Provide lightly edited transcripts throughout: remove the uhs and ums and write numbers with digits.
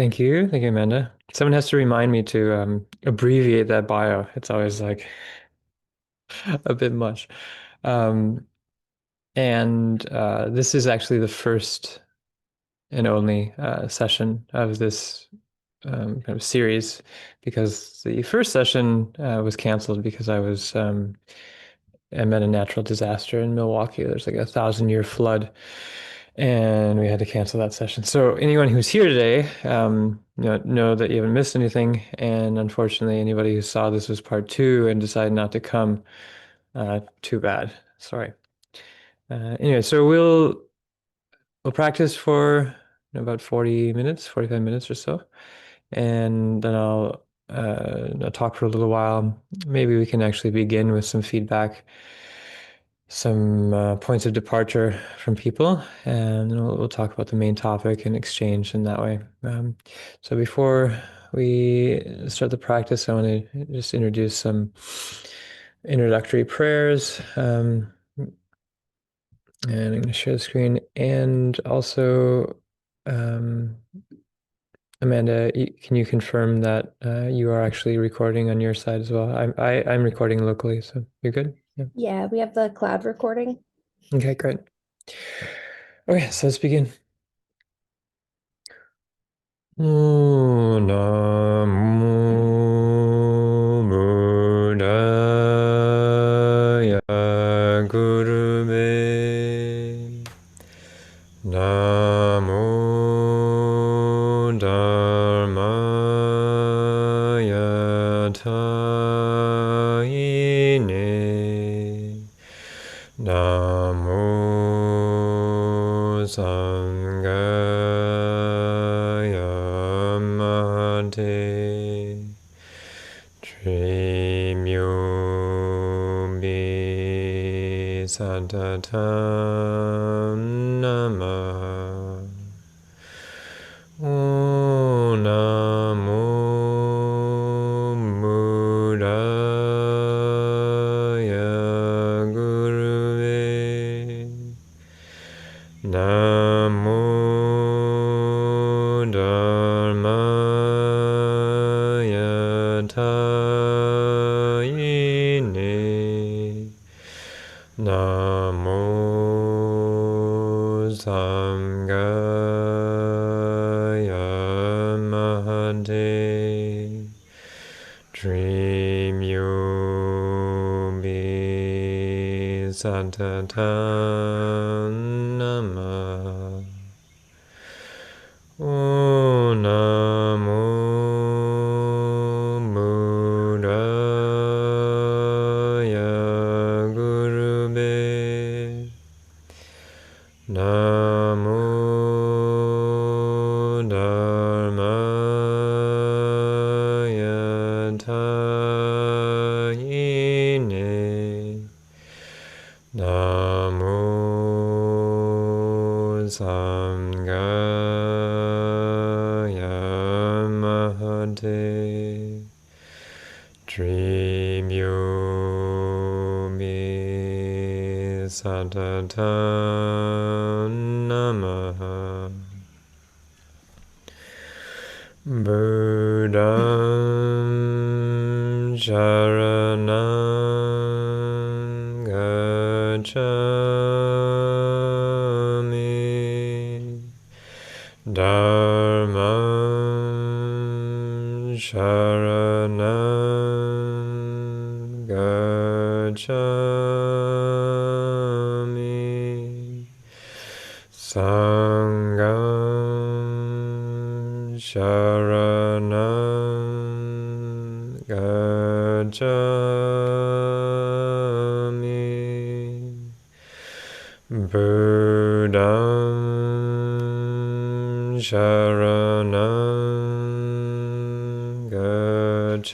Thank you. Thank you, Amanda. Someone has to remind me to abbreviate that bio. It's always like a bit much. Um, and this is actually the first and only session of this kind of series because the first session was canceled because I met a natural disaster in Milwaukee. There's like 1,000-year flood, and we had to cancel that session. So anyone who's here today, know that you haven't missed anything. And unfortunately, anybody who saw this was part two and decided not to come, too bad. Sorry. Anyway, so we'll practice for about 40 minutes, 45 minutes or so, and then I'll talk for a little while. Maybe we can actually begin with some feedback, some points of departure from people, and then we'll talk about the main topic and exchange in that way. So before we start the practice, I want to just introduce some introductory prayers. And I'm going to share the screen. And also, um, Amanda, can you confirm that you are actually recording on your side as well? I'm recording locally, so you're good? Yeah. Yeah, we have the cloud recording. Okay, great. Okay, so let's begin. Namo Buddhaya Gurube. Namo Dharmaya Taine. Namo Sanghaya Mate. Trimyo Santatam Namah. Om Namo Buddhaya Gurave. Namo Dharmaya Taine. Namo Samgaya Mahante. Trimyo Santatam Namah. Om Namo Buddhaya Gurube. Namo Dharmaya Taine. Namo Samgaya Mahate. Trimyo Santatam Namaha. Buddham Sharanam Gacchami. Dharmam Sharanam Gacchami. Sangham Sharanam Gacchami. Buddham Sharanam Gacchami.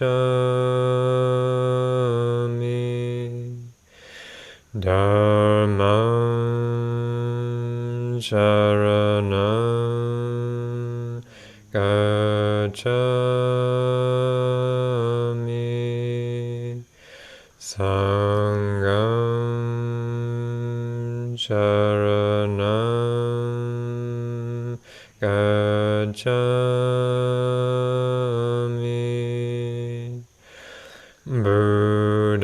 Dharmam Sharanam Gacchami. Sangham Sharanam Gacchami. gacchami. Buddham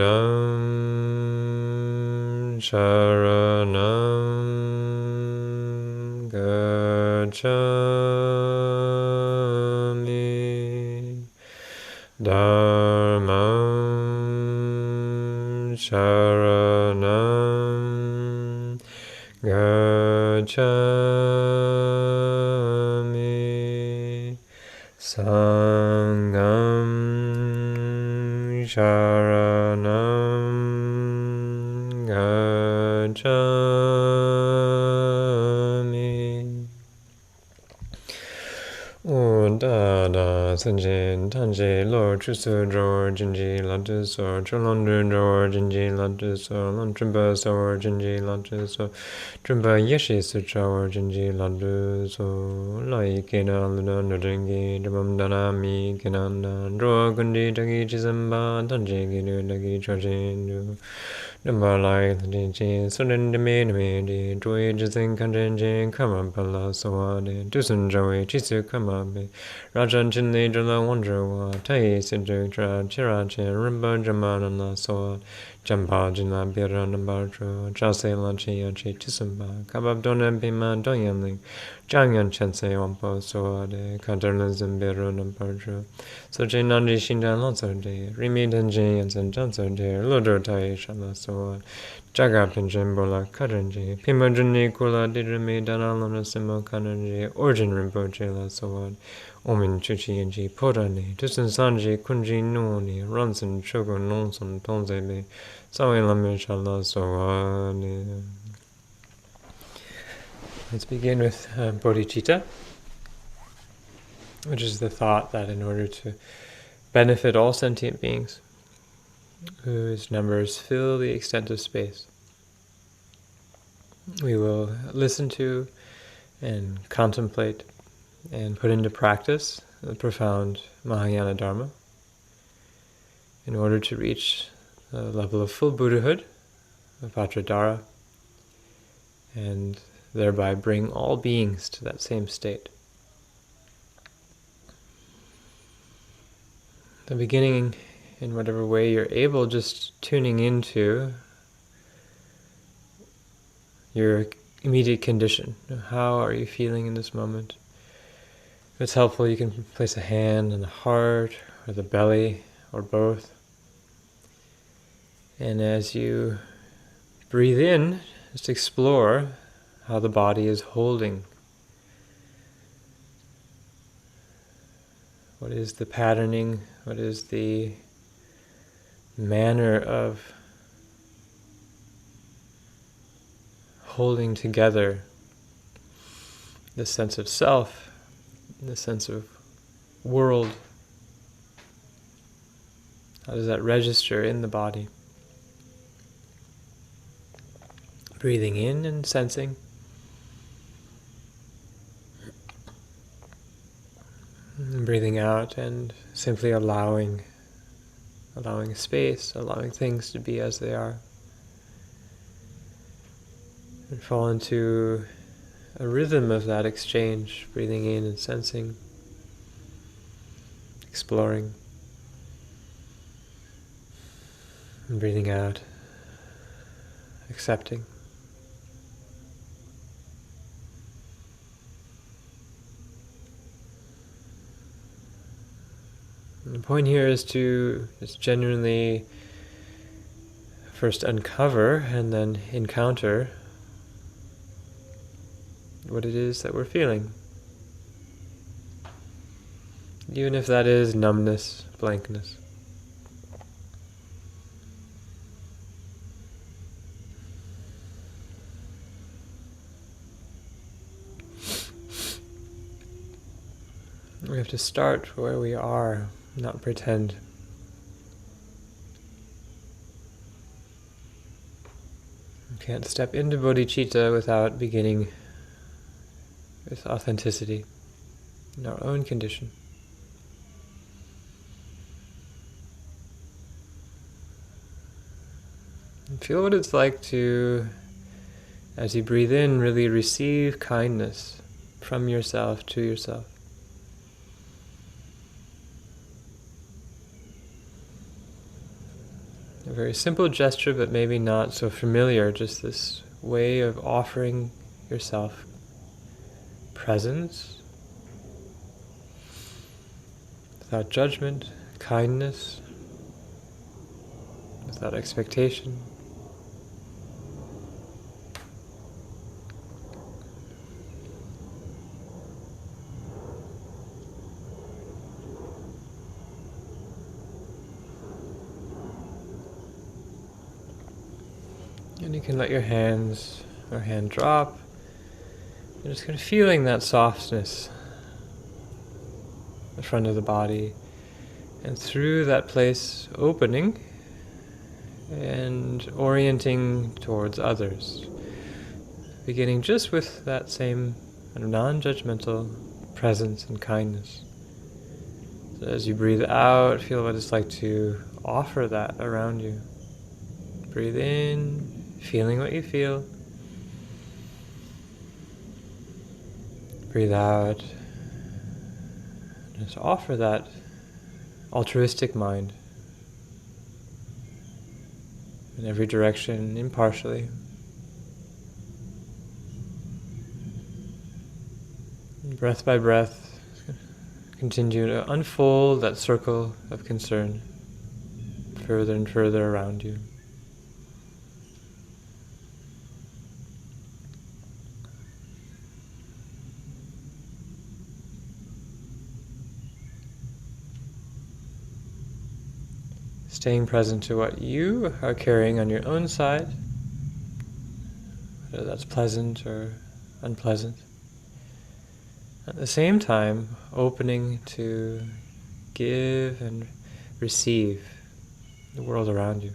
sharanam gacchami. Dharmam sharanam gacchami. Sangam sharanam gacchami. Da da sanjin tanje lo chusu jor jinji lantu so cholondu jor jinji lantu so lantrimba so jinji lantu so trimba yeshi su jor jinji lantu so lai kena luna nudengi dhamam dhanami kenanda dro gundi dagi jizamba tanje ginu dagi chojin Number like the DJ, Sudan de Mene, Joy Jizin Kanjin, Kama Pala Sawade, Dusun Joey, Chisu Kamabe, Rajan Jinli Jala Wandrawa, Tai Sidra, Chirache, Rimba Jamana Saw, Jampa Jina Bira Nambarjo, Jase Lanchi Yachi Chisumba, Kabab Donan Pima Doyanling, Jangan Chense Wampo Sawade, Kajarnazim Bira Nambarjo. So Janandi Shindan Lanso de, Rimi Danji and Janso de, Lodo Tai Shala So, Jagapinjin Bola Karanji, Pimajuni Kula Didrimi Danalona Simo Kananji, Origin Rinpoche La So, Omin Chuchi and Ji Podani, Tusan Sanji Kunji Nuni, Ronson Chogo Nonson Tonzebe, Sawi Lami Shala So. Let's begin with bodhicitta, which is the thought that in order to benefit all sentient beings, whose numbers fill the extent of space, we will listen to and contemplate and put into practice the profound Mahayana Dharma in order to reach the level of full Buddhahood, of Vajradhara, and thereby bring all beings to that same state. The beginning, in whatever way you're able, just tuning into your immediate condition. How are you feeling in this moment? If it's helpful, you can place a hand on the heart or the belly or both. And as you breathe in, just explore how the body is holding. What is the patterning? What is the manner of holding together the sense of self, the sense of world? How does that register in the body? Breathing in and sensing. And breathing out and simply allowing space, allowing things to be as they are. And fall into a rhythm of that exchange, breathing in and sensing, exploring, and breathing out, accepting. And the point here is to just genuinely first uncover and then encounter what it is that we're feeling. Even if that is numbness, blankness. We have to start where we are, not pretend. You can't step into bodhicitta without beginning with authenticity in our own condition. And feel what it's like to, as you breathe in, really receive kindness from yourself to yourself. A very simple gesture, but maybe not so familiar, just this way of offering yourself presence without judgment, kindness, without expectation. And you can let your hands or hand drop. You're just kind of feeling that softness in the front of the body, and through that place opening and orienting towards others, beginning just with that same kind of non-judgmental presence and kindness. So as you breathe out, feel what it's like to offer that around you. Breathe in, feeling what you feel. Breathe out. Just offer that altruistic mind in every direction, impartially. And breath by breath, continue to unfold that circle of concern further and further around you. Staying present to what you are carrying on your own side, whether that's pleasant or unpleasant. At the same time, opening to give and receive the world around you.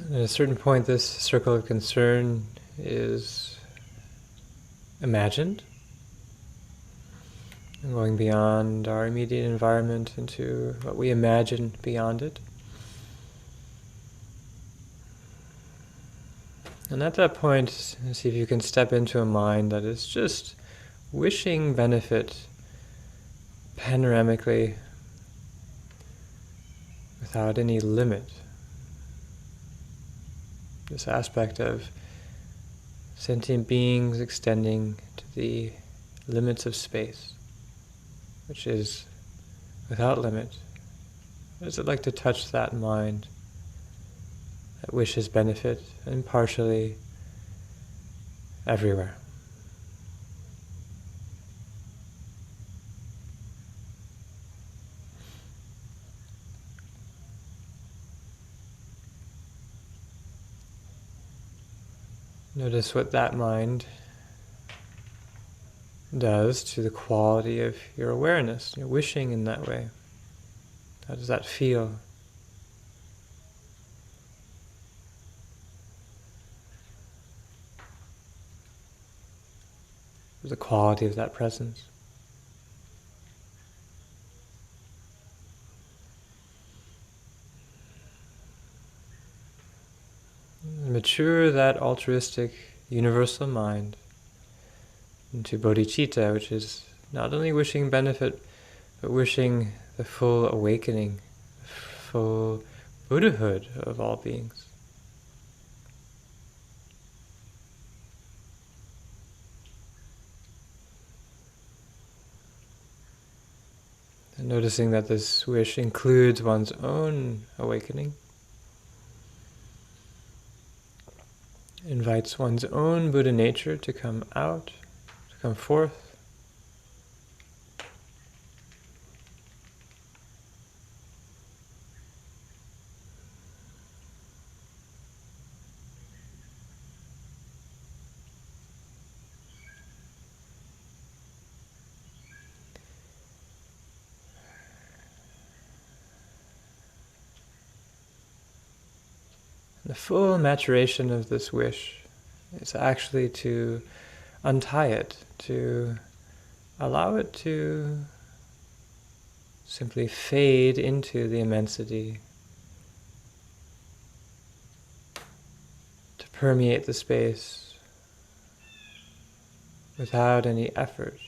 At a certain point, this circle of concern is imagined, and going beyond our immediate environment into what we imagine beyond it. And at that point, see if you can step into a mind that is just wishing benefit panoramically without any limit. This aspect of sentient beings extending to the limits of space, which is without limit. What is it like to touch that mind that wishes benefit impartially everywhere? Notice what that mind does to the quality of your awareness, your wishing in that way. How does that feel? The quality of that presence. Mature that altruistic universal mind into bodhicitta, which is not only wishing benefit, but wishing the full awakening, full Buddhahood of all beings. And noticing that this wish includes one's own awakening, invites one's own Buddha nature to come out, to come forth. The full maturation of this wish is actually to untie it, to allow it to simply fade into the immensity, to permeate the space without any effort,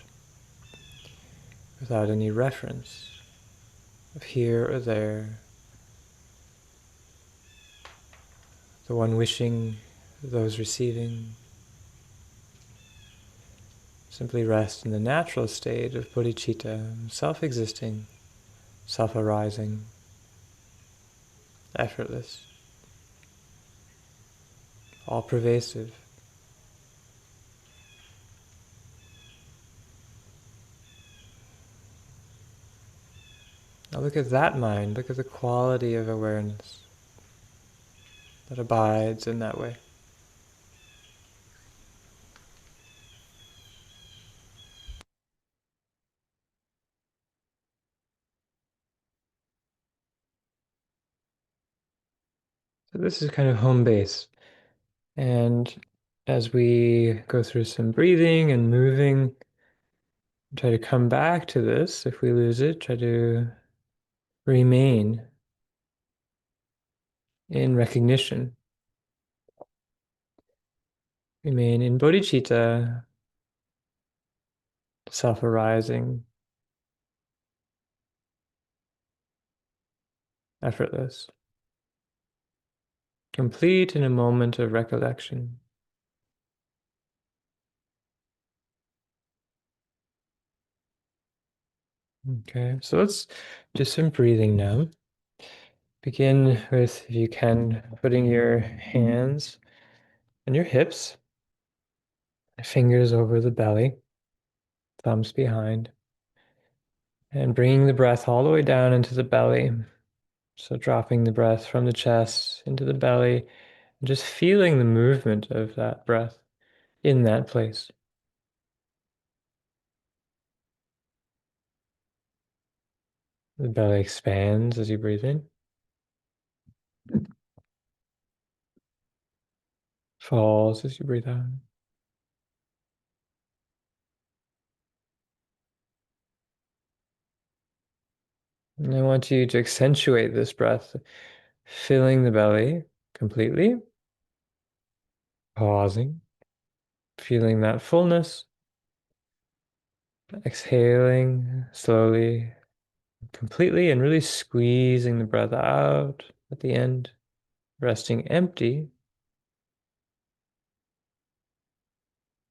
without any reference of here or there, the one wishing, those receiving. Simply rest in the natural state of bodhicitta, self-existing, self-arising, effortless, all-pervasive. Now look at that mind, look at the quality of awareness that abides in that way. So this is kind of home base. And as we go through some breathing and moving, try to come back to this. If we lose it, try to remain in recognition, remain in bodhicitta, self-arising, effortless, complete in a moment of recollection. Okay, so let's do some breathing now. Begin with, if you can, putting your hands on your hips, fingers over the belly, thumbs behind, and bringing the breath all the way down into the belly. So dropping the breath from the chest into the belly, and just feeling the movement of that breath in that place. The belly expands as you breathe in, falls as you breathe out. And I want you to accentuate this breath, filling the belly completely, pausing, feeling that fullness, exhaling slowly, completely, and really squeezing the breath out at the end, resting empty,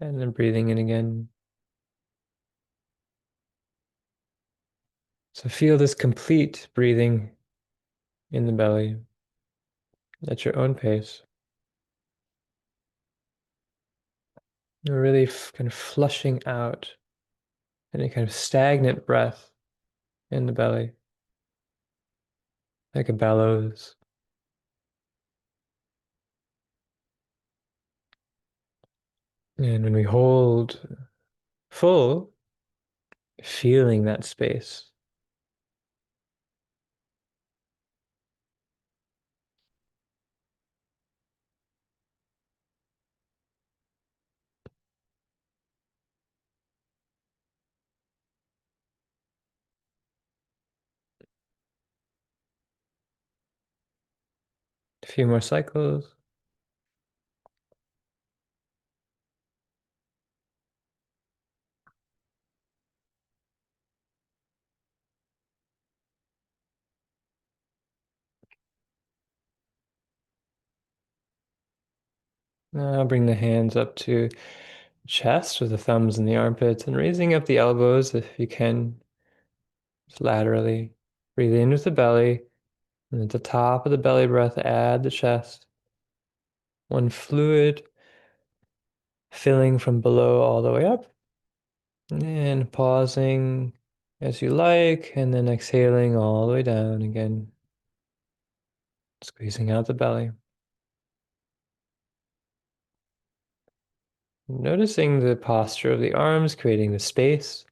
and then breathing in again. So feel this complete breathing in the belly at your own pace. You're really kind of flushing out any kind of stagnant breath in the belly, like a bellows. And when we hold full, feeling that space. A few more cycles. Now bring the hands up to chest with the thumbs in the armpits and raising up the elbows if you can, just laterally. Breathe in with the belly, and at the top of the belly breath, add the chest. One fluid filling from below all the way up, and pausing as you like, and then exhaling all the way down again, squeezing out the belly. Noticing the posture of the arms, creating the space,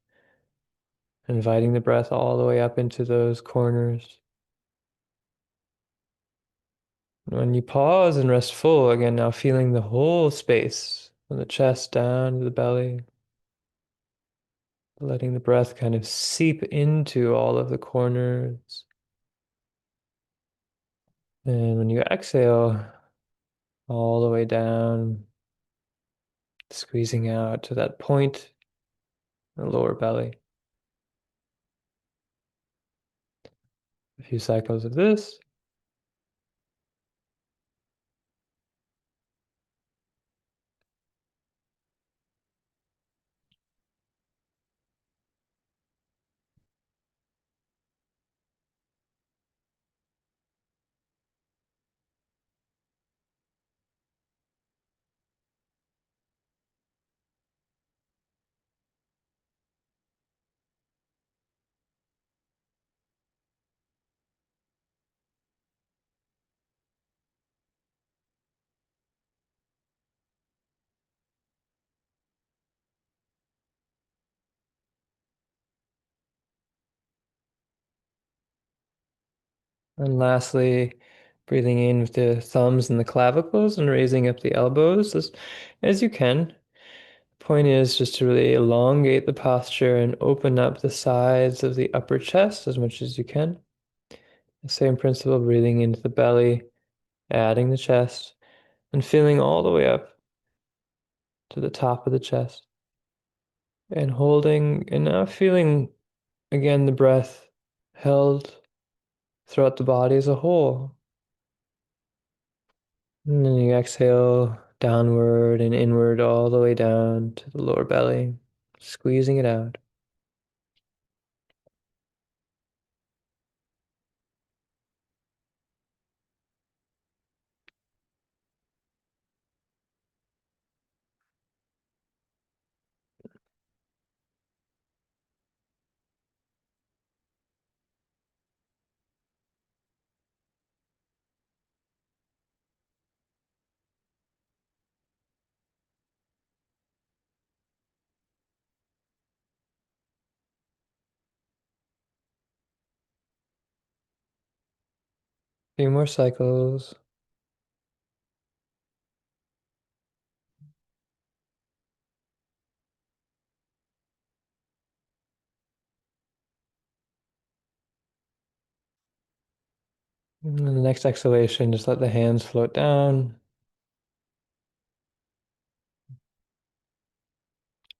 inviting the breath all the way up into those corners. When you pause and rest full, again, now feeling the whole space from the chest down to the belly, letting the breath kind of seep into all of the corners. And when you exhale, all the way down, squeezing out to that point in the lower belly. A few cycles of this. And lastly, breathing in with the thumbs and the clavicles and raising up the elbows as you can. Point is just to really elongate the posture and open up the sides of the upper chest as much as you can. The same principle, breathing into the belly, adding the chest, and feeling all the way up to the top of the chest. And holding, and now feeling again the breath held throughout the body as a whole. And then you exhale downward and inward all the way down to the lower belly, squeezing it out. A few more cycles. And then the next exhalation, just let the hands float down,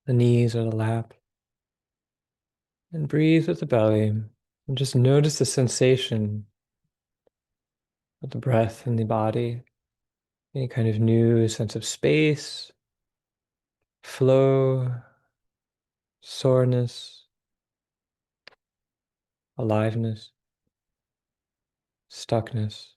the knees or the lap, and breathe with the belly. And just notice the sensation of the breath in the body, any kind of new sense of space, flow, soreness, aliveness, stuckness.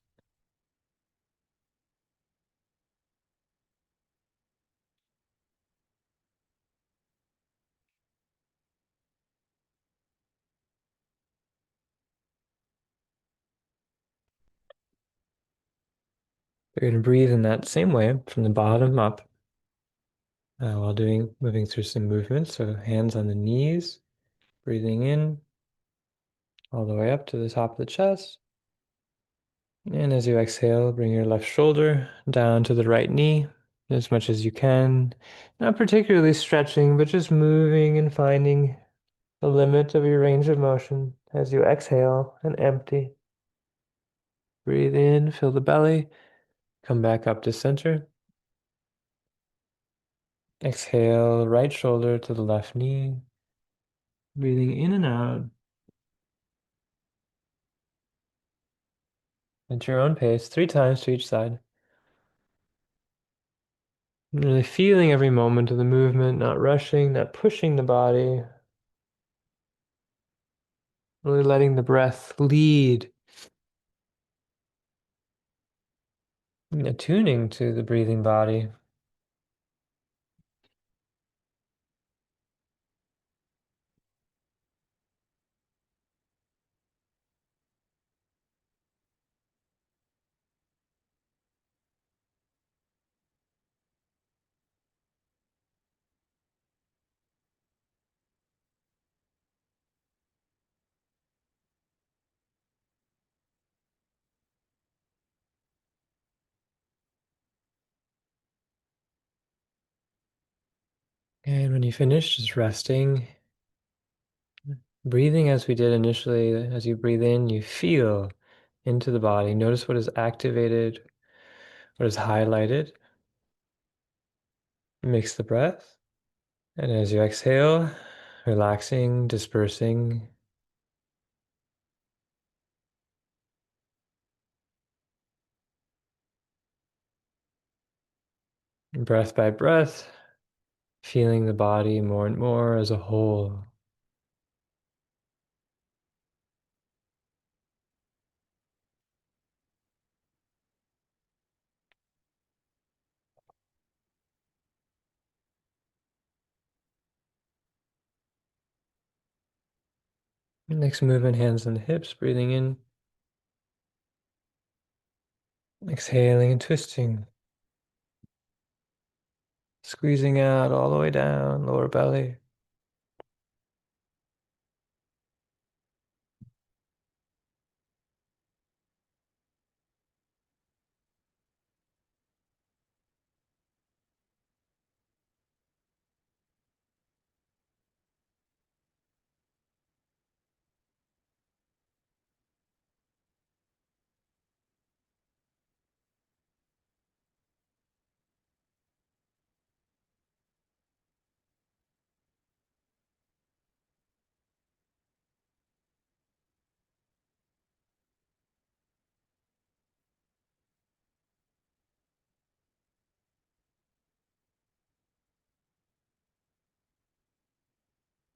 You're going to breathe in that same way from the bottom up while moving through some movements. So hands on the knees, breathing in all the way up to the top of the chest. And as you exhale, bring your left shoulder down to the right knee as much as you can. Not particularly stretching, but just moving and finding the limit of your range of motion as you exhale and empty. Breathe in, fill the belly, come back up to center. Exhale, right shoulder to the left knee. Breathing in and out at your own pace, 3 times to each side. Really feeling every moment of the movement, not rushing, not pushing the body. Really letting the breath lead, attuning to the breathing body. And when you finish, just resting, breathing as we did initially. As you breathe in, you feel into the body. Notice what is activated, what is highlighted. Mix the breath. And as you exhale, relaxing, dispersing. Breath by breath, feeling the body more and more as a whole. Next movement, hands on the hips, breathing in. Exhaling and twisting. Squeezing out all the way down, lower belly.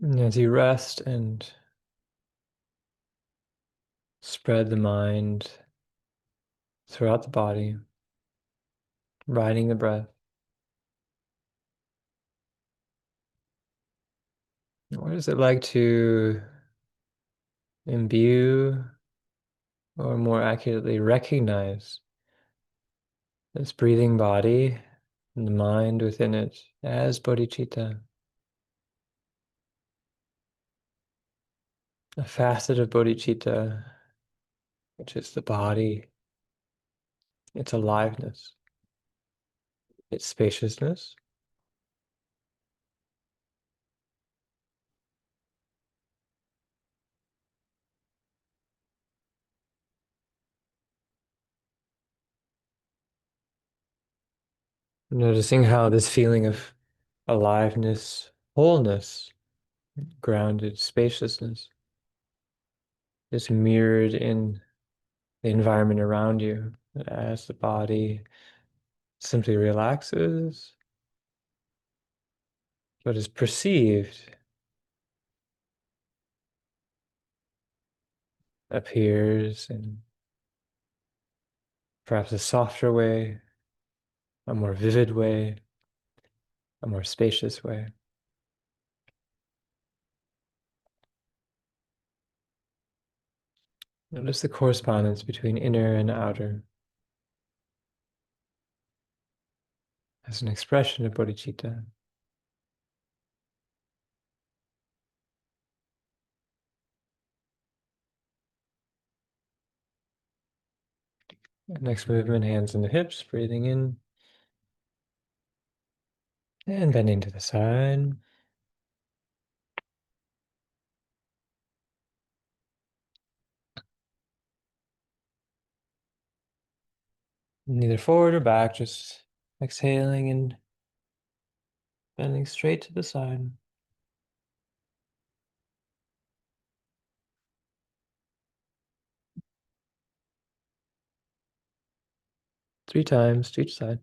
And as you rest and spread the mind throughout the body, riding the breath. What is it like to imbue, or more accurately, recognize this breathing body and the mind within it as bodhicitta, a facet of bodhicitta, which is the body, its aliveness, its spaciousness. Noticing how this feeling of aliveness, wholeness, grounded spaciousness is mirrored in the environment around you as the body simply relaxes, but is perceived, appears in perhaps a softer way, a more vivid way, a more spacious way. Notice the correspondence between inner and outer as an expression of bodhicitta. Next movement, hands on the hips, breathing in and bending to the side. Neither forward or back, just exhaling and bending straight to the side. 3 times to each side.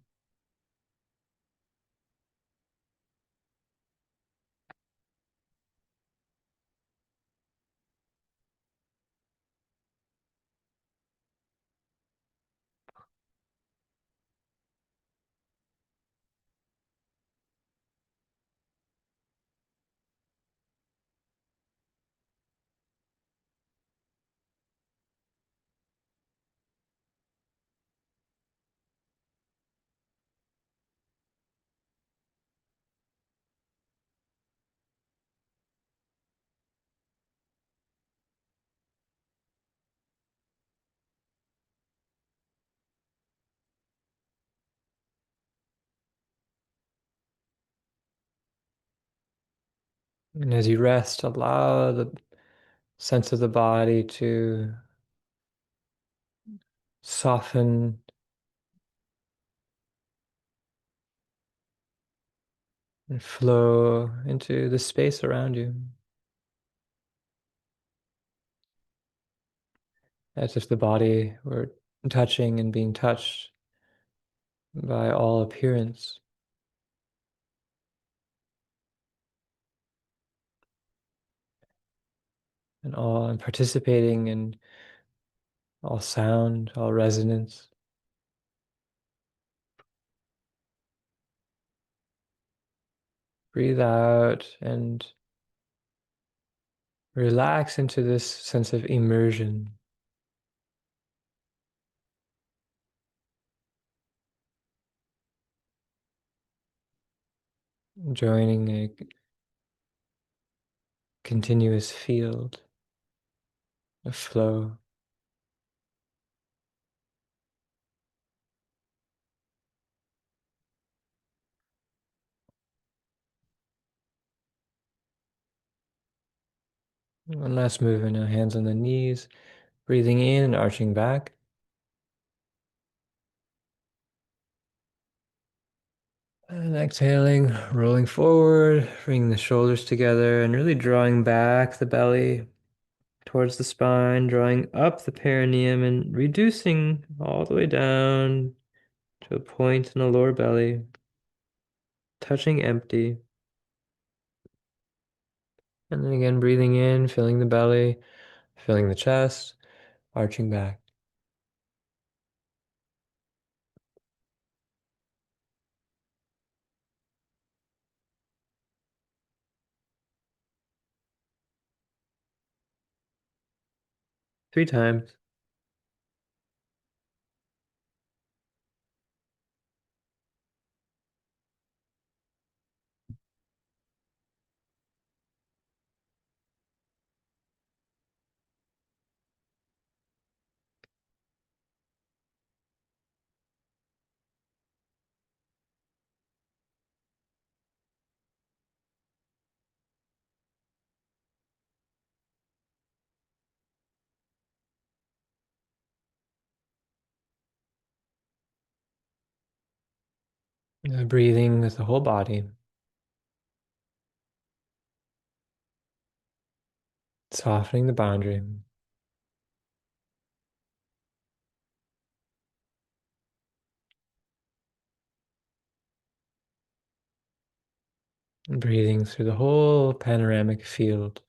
And as you rest, allow the sense of the body to soften and flow into the space around you, as if the body were touching and being touched by all appearance, and participating in all sound, all resonance. Breathe out and relax into this sense of immersion, joining a continuous field of flow. One last movement now, hands on the knees, breathing in and arching back. And exhaling, rolling forward, bringing the shoulders together and really drawing back the belly towards the spine, drawing up the perineum and reducing all the way down to a point in the lower belly, touching empty. And then again, breathing in, filling the belly, filling the chest, arching back. Three times. Breathing with the whole body, softening the boundary. Breathing through the whole panoramic field.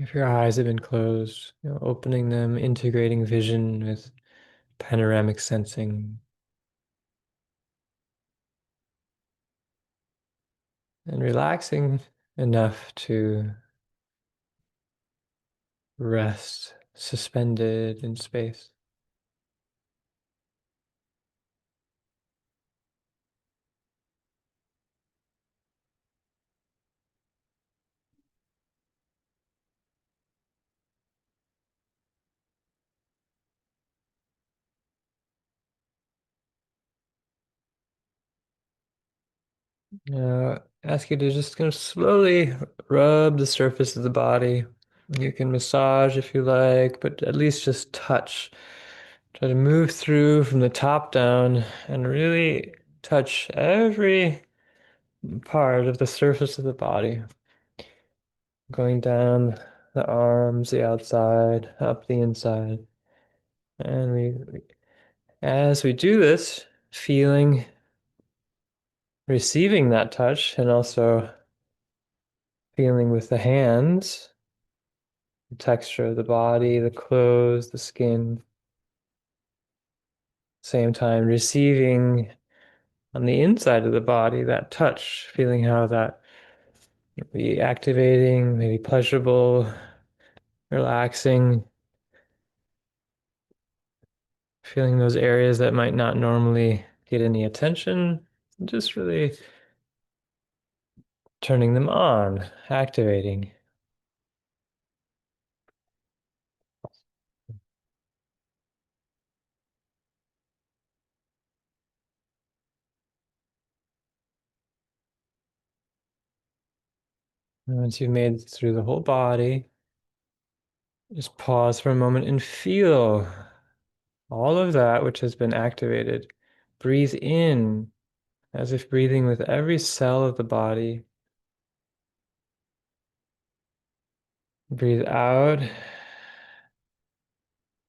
If your eyes have been closed, opening them, integrating vision with panoramic sensing, and relaxing enough to rest, suspended in space. Now, ask you to just kind of slowly rub the surface of the body. You can massage if you like, but at least just touch. Try to move through from the top down and really touch every part of the surface of the body. Going down the arms, the outside, up the inside. And as we do this, feeling, receiving that touch, and also feeling with the hands, the texture of the body, the clothes, the skin. Same time, receiving on the inside of the body that touch, feeling how that be activating, maybe pleasurable, relaxing, feeling those areas that might not normally get any attention, just really turning them on, activating. And once you've made it through the whole body, Just pause for a moment and feel all of that which has been activated. Breathe in as if breathing with every cell of the body. Breathe out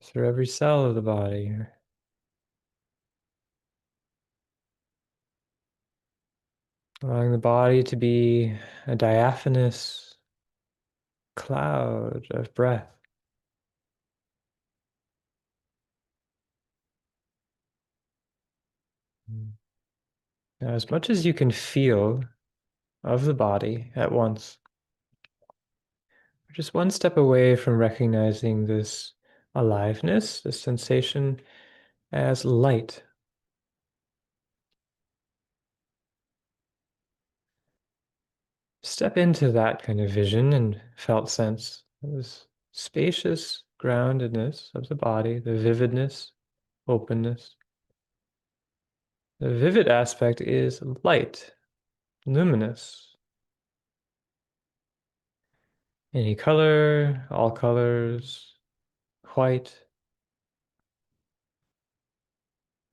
through every cell of the body. Allowing the body to be a diaphanous cloud of breath. Now, as much as you can feel of the body at once, we're just one step away from recognizing this aliveness, this sensation as light. Step into that kind of vision and felt sense, this spacious groundedness of the body, the vividness, openness. The vivid aspect is light, luminous. Any color, all colors, white.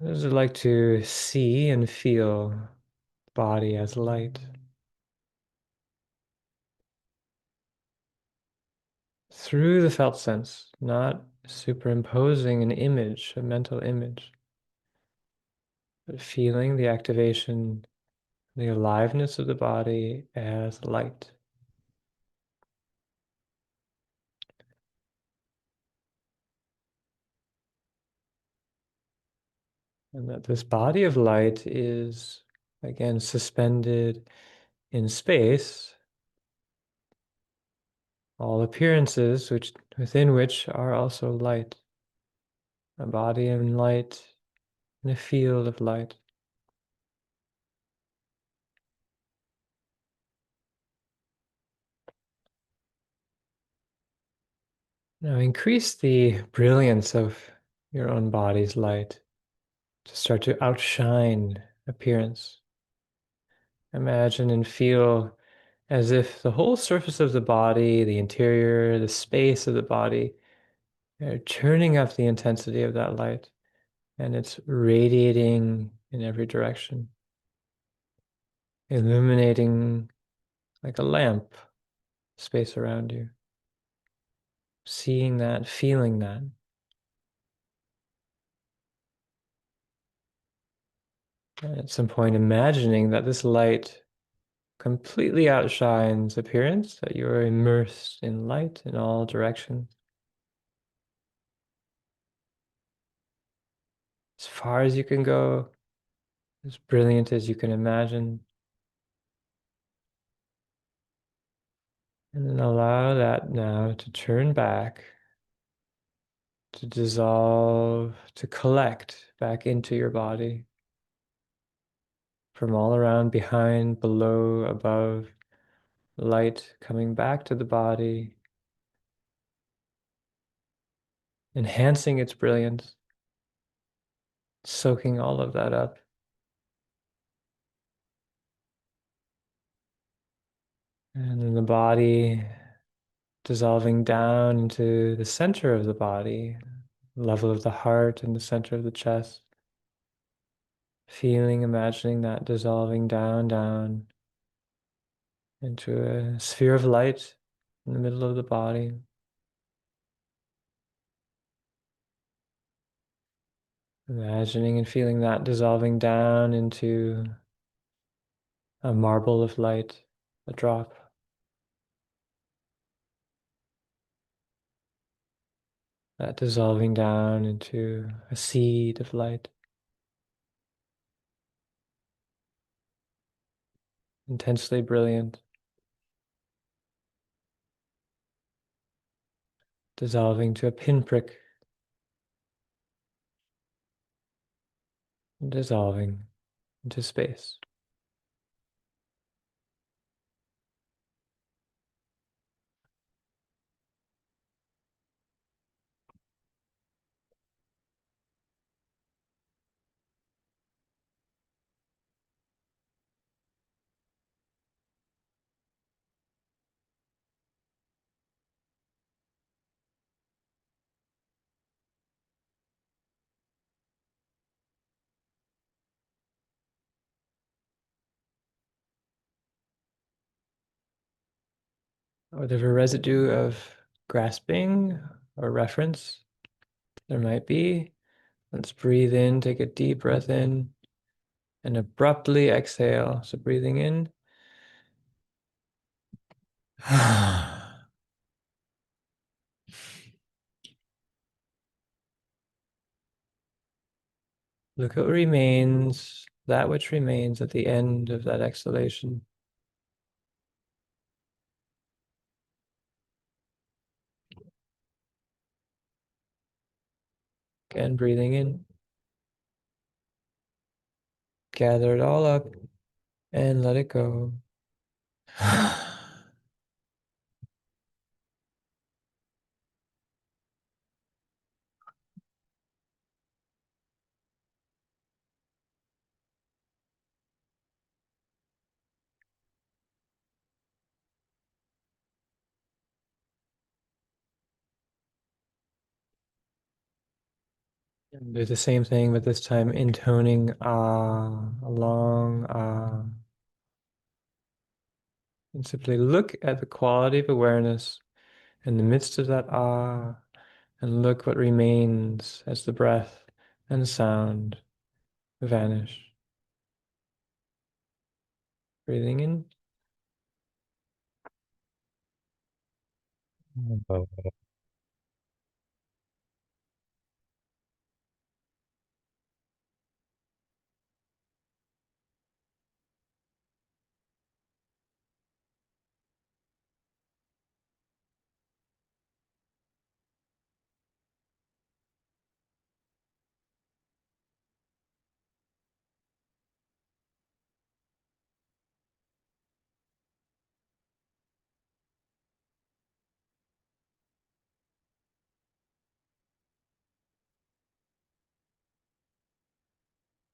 I just like to see and feel body as light. Through the felt sense, not superimposing an image, a mental image, but feeling the activation, the aliveness of the body as light. And that this body of light is, again, suspended in space, all appearances within which are also light. A body in light, in a field of light. Now increase the brilliance of your own body's light to start to outshine appearance. Imagine and feel as if the whole surface of the body, the interior, the space of the body, are turning up the intensity of that light, and it's radiating in every direction, illuminating like a lamp space around you. Seeing that, feeling that. And at some point, imagining that this light completely outshines appearance, that you are immersed in light in all directions. As far as you can go, as brilliant as you can imagine. And then allow that now to turn back, to dissolve, to collect back into your body from all around, behind, below, above, light coming back to the body, enhancing its brilliance, soaking all of that up. And then the body dissolving down into the center of the body, level of the heart and the center of the chest. Feeling, imagining that dissolving down into a sphere of light in the middle of the body. Imagining and feeling that dissolving down into a marble of light, a drop. That dissolving down into a seed of light. Intensely brilliant. Dissolving to a pinprick. Dissolving into space. whatever residue of grasping or reference there might be. Let's breathe in, take a deep breath in, and abruptly exhale. So breathing in. Look what remains, that which remains at the end of that exhalation. Again, breathing in. Gather it all up and let it go. And do the same thing, but this time intoning ah, a long ah. And simply look at the quality of awareness in the midst of that ah, and look what remains as the breath and sound vanish. Breathing in.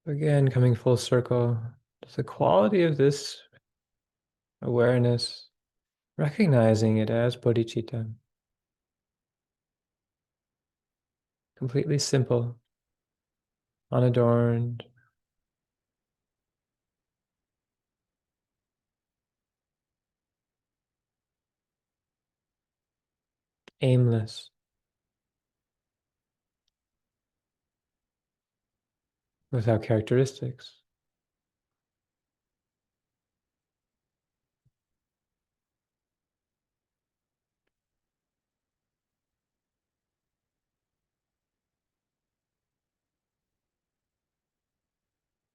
Again, coming full circle, just the quality of this awareness, recognizing it as bodhicitta, completely simple, unadorned, aimless, without characteristics,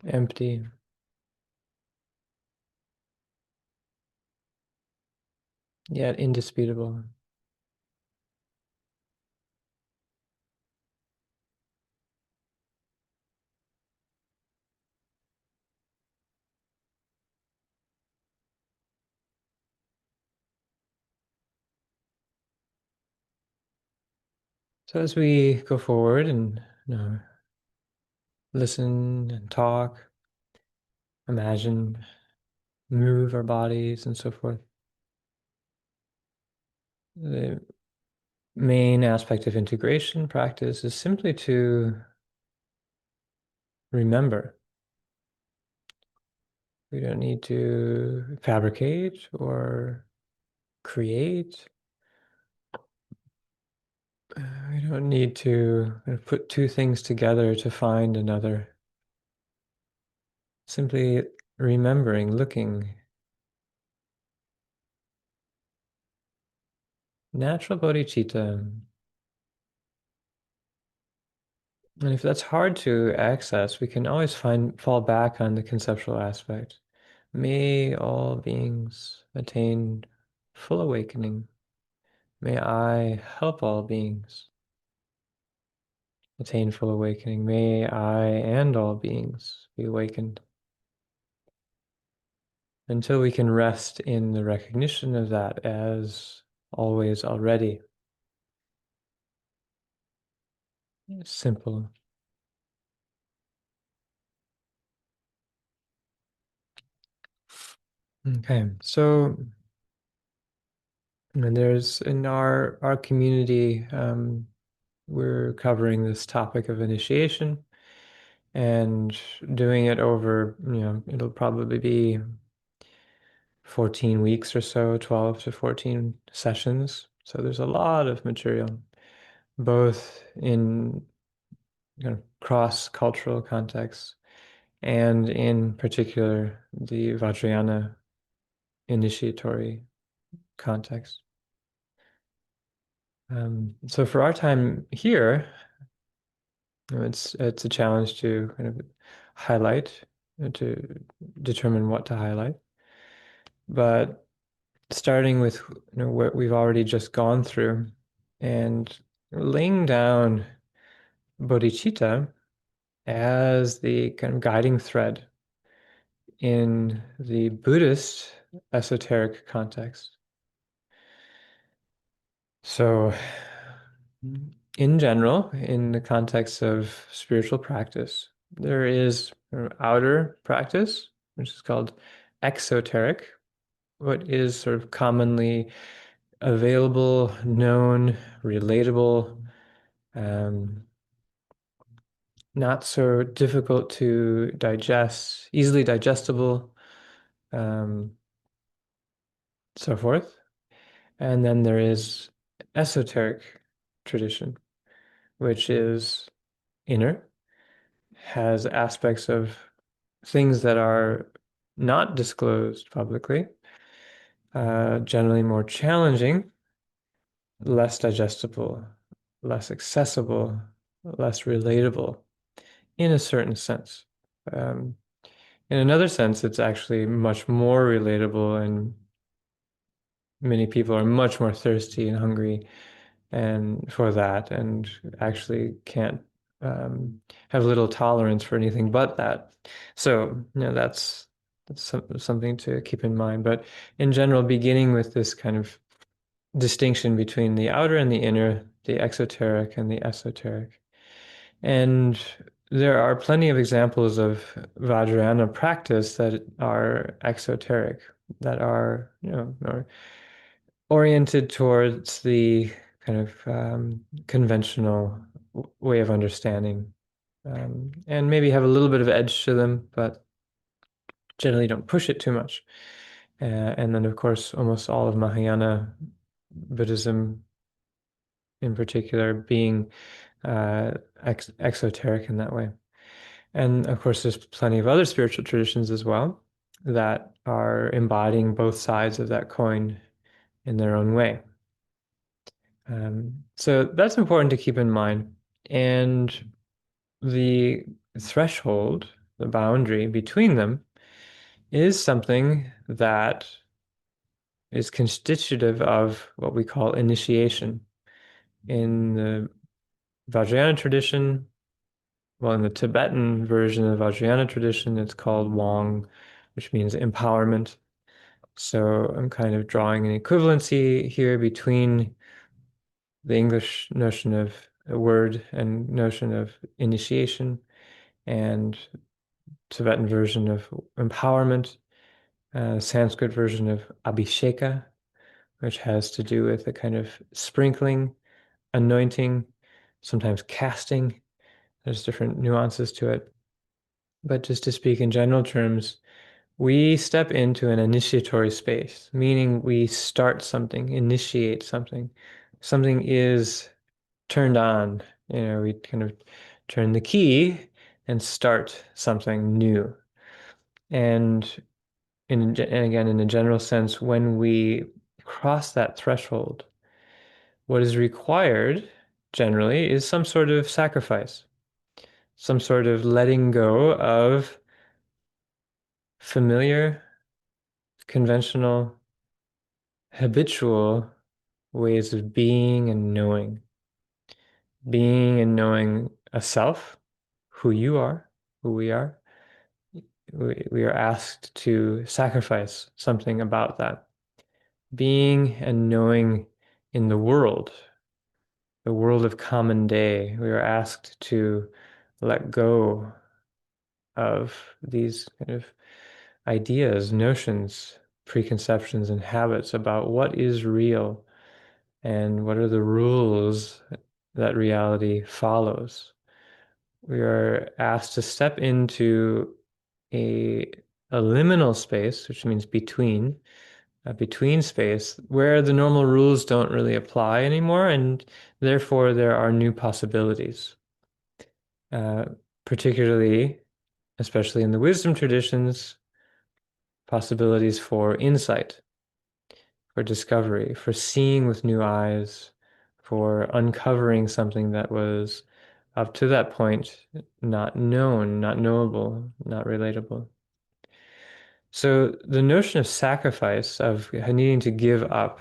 empty, yet indisputable. So as we go forward and listen and talk, imagine, move our bodies and so forth, the main aspect of integration practice is simply to remember. We don't need to fabricate or create. We don't need to put two things together to find another. Simply remembering, looking. Natural bodhicitta. And if that's hard to access, we can always fall back on the conceptual aspect. May all beings attain full awakening. May I help all beings attain full awakening. May I and all beings be awakened. Until we can rest in the recognition of that as always already. Simple. Okay, so and there's in our community, we're covering this topic of initiation and doing it over, it'll probably be 14 weeks or so, 12 to 14 sessions. So there's a lot of material, both in kind of cross-cultural contexts and in particular the Vajrayana initiatory context. So for our time here, it's a challenge to kind of highlight, to determine what to highlight. But starting with what we've already just gone through and laying down bodhicitta as the kind of guiding thread in the Buddhist esoteric context. So, in general, in the context of spiritual practice, there is an outer practice, which is called exoteric, what is sort of commonly available, known, relatable, um, not so difficult to digest, easily digestible, um, so forth. And then there is esoteric tradition, which is inner, has aspects of things that are not disclosed publicly, generally more challenging, less digestible, less accessible, less relatable in a certain sense. Um, in another sense, it's actually much more relatable, and many people are much more thirsty and hungry and for that, and actually can't have little tolerance for anything but that. So, that's something to keep in mind. But in general, beginning with this kind of distinction between the outer and the inner, the exoteric and the esoteric. And there are plenty of examples of Vajrayana practice that are exoteric, that are, are oriented towards the kind of conventional way of understanding, and maybe have a little bit of edge to them, but generally don't push it too much. And then, of course, almost all of Mahayana Buddhism, in particular, being exoteric in that way. And of course, there's plenty of other spiritual traditions as well that are embodying both sides of that coin in their own way. So that's important to keep in mind. And the threshold, the boundary between them, is something that is constitutive of what we call initiation. In the Vajrayana tradition, well, in the Tibetan version of the Vajrayana tradition, it's called Wong, which means empowerment. So I'm kind of drawing an equivalency here between the English notion of a word and notion of initiation and Tibetan version of empowerment, Sanskrit version of abhisheka, which has to do with a kind of sprinkling, anointing, sometimes casting. There's different nuances to it. But just to speak in general terms, we step into an initiatory space, meaning we start something, initiate something. Something is turned on. We kind of turn the key and start something new. And and again, in a general sense, when we cross that threshold, what is required generally is some sort of sacrifice, some sort of letting go of familiar, conventional, habitual ways of being and knowing a self, who you are, who we are. We are asked to sacrifice something about that. Being and knowing in the world of common day, we are asked to let go of these kind of ideas, notions, preconceptions, and habits about what is real and what are the rules that reality follows. We are asked to step into a a liminal space, which means between, a between space where the normal rules don't really apply anymore, and therefore there are new possibilities, uh, particularly, especially in the wisdom traditions, possibilities for insight, for discovery, for seeing with new eyes, for uncovering something that was up to that point not known, not knowable, not relatable. So the notion of sacrifice, of needing to give up,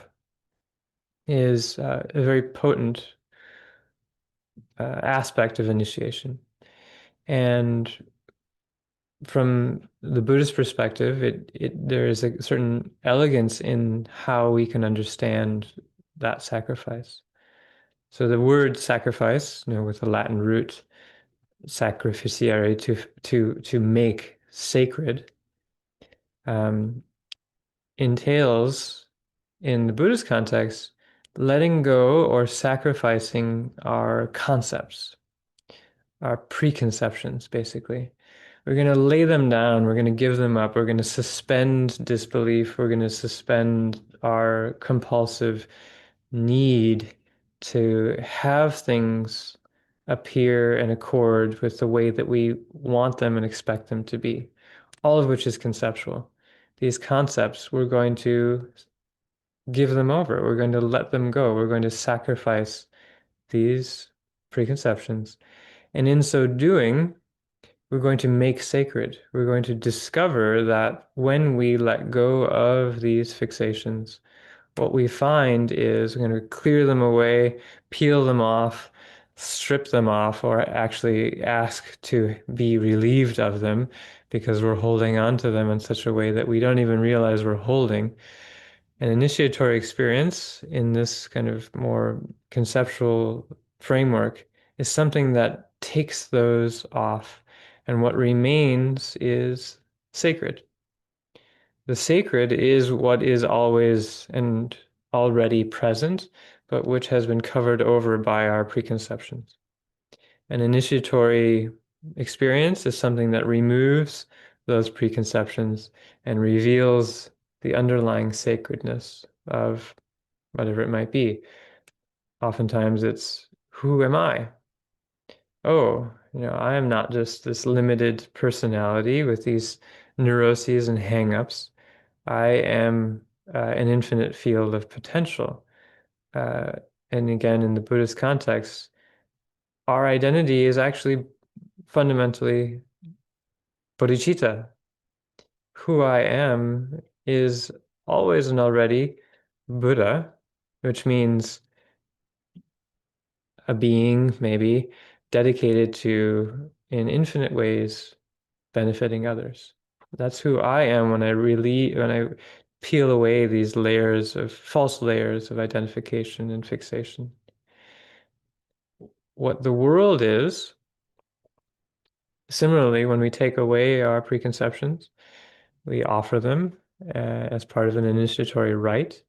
is a very potent aspect of initiation. And from the Buddhist perspective, there is a certain elegance in how we can understand that sacrifice. So the word sacrifice, with the Latin root sacrificiare, to make sacred, um, entails, in the Buddhist context, letting go or sacrificing our concepts, our preconceptions, basically. We're going to lay them down. We're going to give them up. We're going to suspend disbelief. We're going to suspend our compulsive need to have things appear in accord with the way that we want them and expect them to be, all of which is conceptual. These concepts, we're going to give them over. We're going to let them go. We're going to sacrifice these preconceptions. And in so doing, we're going to make sacred. We're going to discover that when we let go of these fixations, what we find is we're going to clear them away, peel them off, strip them off, or actually ask to be relieved of them because we're holding on to them in such a way that we don't even realize we're holding. An initiatory experience in this kind of more conceptual framework is something that takes those off, and what remains is sacred. The sacred is what is always and already present, but which has been covered over by our preconceptions. An initiatory experience is something that removes those preconceptions and reveals the underlying sacredness of whatever it might be. Oftentimes it's, who am I? Oh, I am not just this limited personality with these neuroses and hang-ups. I am an infinite field of potential. Uh, and again, in the Buddhist context, our identity is actually fundamentally bodhicitta. Who I am is always and already Buddha, which means a being maybe dedicated to, in infinite ways, benefiting others. That's who I am when I peel away these false layers of identification and fixation. What the world is, similarly, when we take away our preconceptions, we offer them as part of an initiatory rite.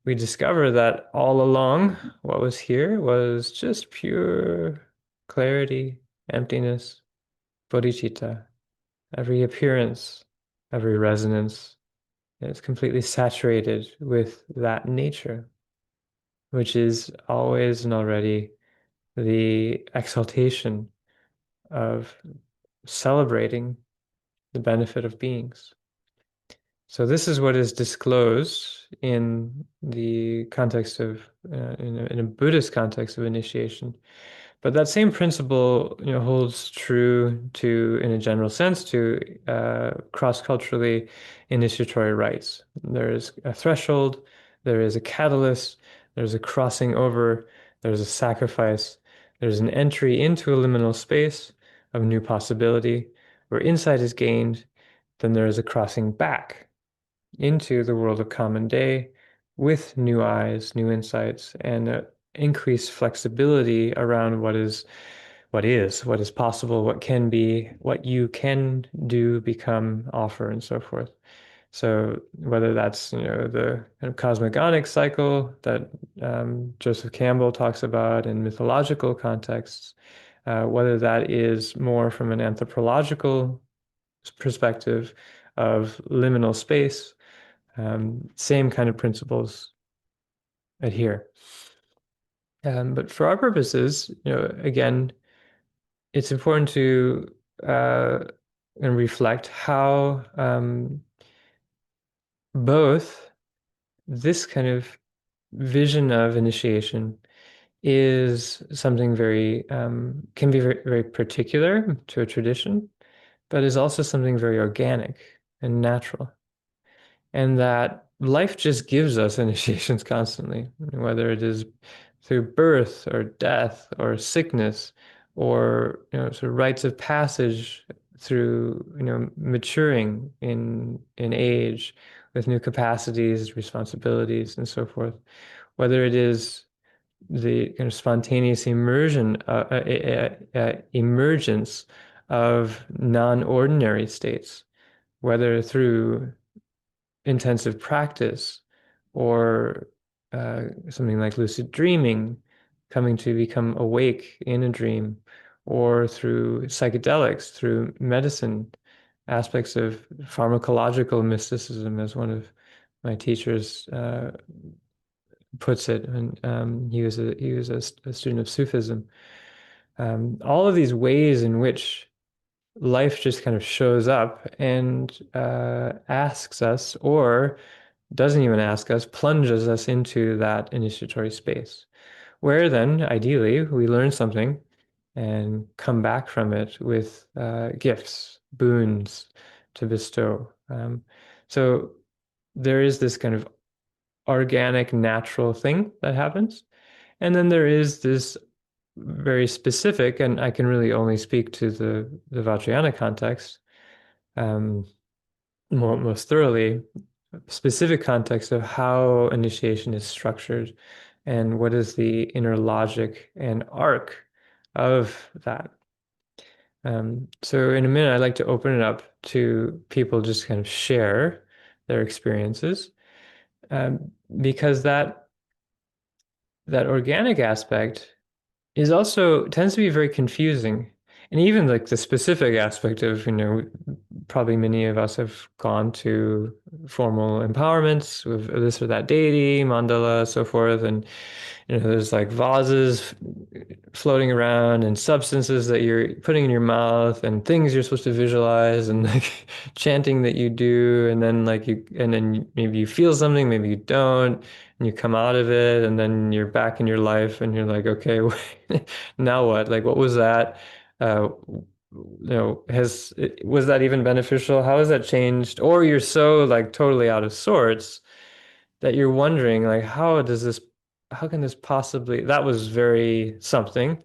We discover that all along, what was here was just pure clarity, emptiness, bodhicitta. Every appearance, every resonance is completely saturated with that nature, which is always and already the exaltation of celebrating the benefit of beings. So this is what is disclosed in the context of, in a Buddhist context of initiation. But that same principle, holds true to, in a general sense, to cross-culturally initiatory rites. There is a threshold, there is a catalyst, there's a crossing over, there's a sacrifice, there's an entry into a liminal space of new possibility where insight is gained, then there is a crossing back into the world of common day with new eyes, new insights, and increased flexibility around what is possible, what can be, what you can do, become, offer, and so forth. So whether that's the kind of cosmogonic cycle that Joseph Campbell talks about in mythological contexts, whether that is more from an anthropological perspective of liminal space. Same kind of principles adhere. But for our purposes, again, it's important to uh, and reflect how both this kind of vision of initiation is something very can be very, very particular to a tradition, but is also something very organic and natural. And that life just gives us initiations constantly, whether it is through birth or death or sickness or sort of rites of passage through maturing in age with new capacities, responsibilities, and so forth. Whether it is the kind of spontaneous emergence of non-ordinary states, whether through intensive practice or something like lucid dreaming, coming to become awake in a dream, or through psychedelics, through medicine, aspects of pharmacological mysticism, as one of my teachers puts it, and he was a student of Sufism. All of these ways in which life just kind of shows up and asks us, or doesn't even ask us, plunges us into that initiatory space, where then ideally we learn something and come back from it with gifts, boons to bestow. So there is this kind of organic, natural thing that happens. And then there is this very specific, and I can really only speak to the Vajrayana context um, most thoroughly, specific context of how initiation is structured and what is the inner logic and arc of that. So in a minute, I'd like to open it up to people just kind of share their experiences, because that organic aspect is also tends to be very confusing. And even like the specific aspect of, probably many of us have gone to formal empowerments with this or that deity, mandala, so forth. And, there's like vases floating around and substances that you're putting in your mouth and things you're supposed to visualize and like chanting that you do. And then and then maybe you feel something, maybe you don't, and you come out of it and then you're back in your life and you're like, okay, now what? Like, what was that? Has was that even beneficial? How has that changed? Or you're so like totally out of sorts that you're wondering like, how can this possibly, that was very something,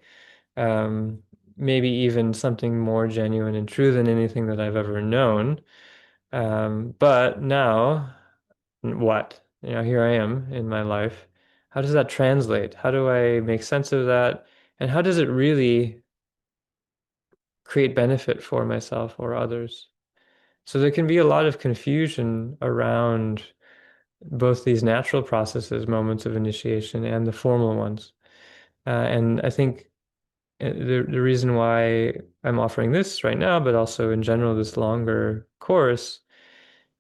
um, maybe even something more genuine and true than anything that I've ever known. But now what? Here I am in my life. How does that translate? How do I make sense of that? And how does it really create benefit for myself or others? So there can be a lot of confusion around both these natural processes, moments of initiation, and the formal ones. And I think the reason why I'm offering this right now, but also in general, this longer course,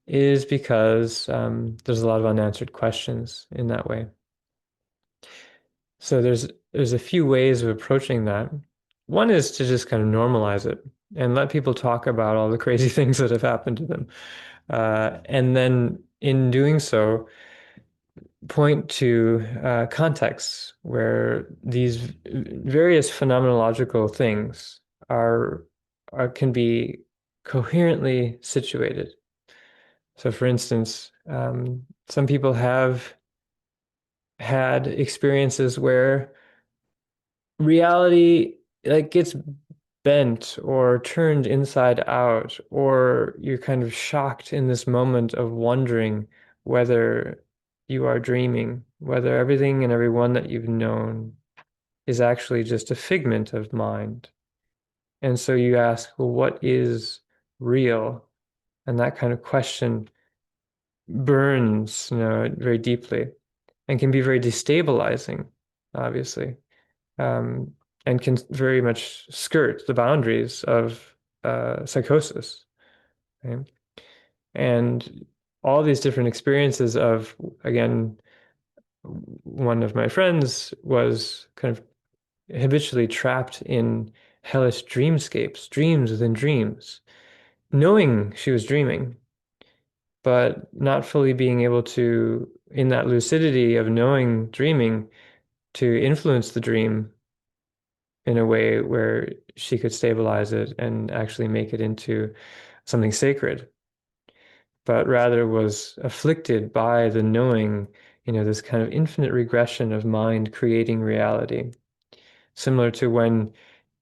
is because there's a lot of unanswered questions in that way. So there's a few ways of approaching that. One is to just kind of normalize it and let people talk about all the crazy things that have happened to them. And then in doing so, point to contexts where these various phenomenological things can be coherently situated. So, for instance, some people have had experiences where reality like gets bent or turned inside out, or you're kind of shocked in this moment of wondering whether you are dreaming, whether everything and everyone that you've known is actually just a figment of mind. And so you ask, well, what is real? And that kind of question burns, very deeply and can be very destabilizing, obviously, um, and can very much skirt the boundaries of psychosis. Right? And all these different experiences of, again, one of my friends was kind of habitually trapped in hellish dreamscapes, dreams within dreams, knowing she was dreaming, but not fully being able to, in that lucidity of knowing dreaming, to influence the dream in a way where she could stabilize it and actually make it into something sacred, but rather was afflicted by the knowing, this kind of infinite regression of mind creating reality. Similar to when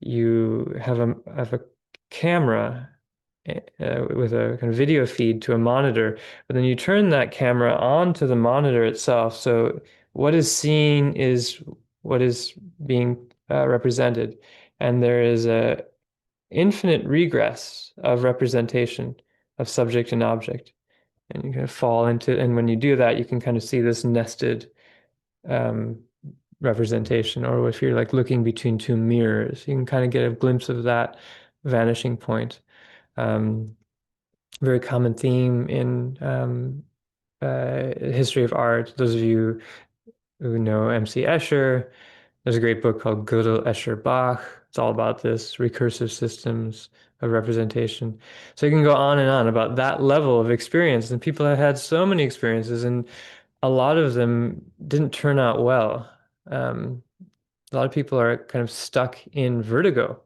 you have a camera with a kind of video feed to a monitor, but then you turn that camera onto the monitor itself. So what is seen is what is being represented, and there is a infinite regress of representation of subject and object, and you kind of fall into. And when you do that, you can kind of see this nested um, representation, or if you're like looking between two mirrors, you can kind of get a glimpse of that vanishing point. Um, Very common theme in history of art. Those of you who know MC Escher, there's a great book called Gödel, Escher, Bach. It's all about this recursive systems of representation. So you can go on and on about that level of experience. And people have had so many experiences, and a lot of them didn't turn out well. Um, a lot of people are kind of stuck in vertigo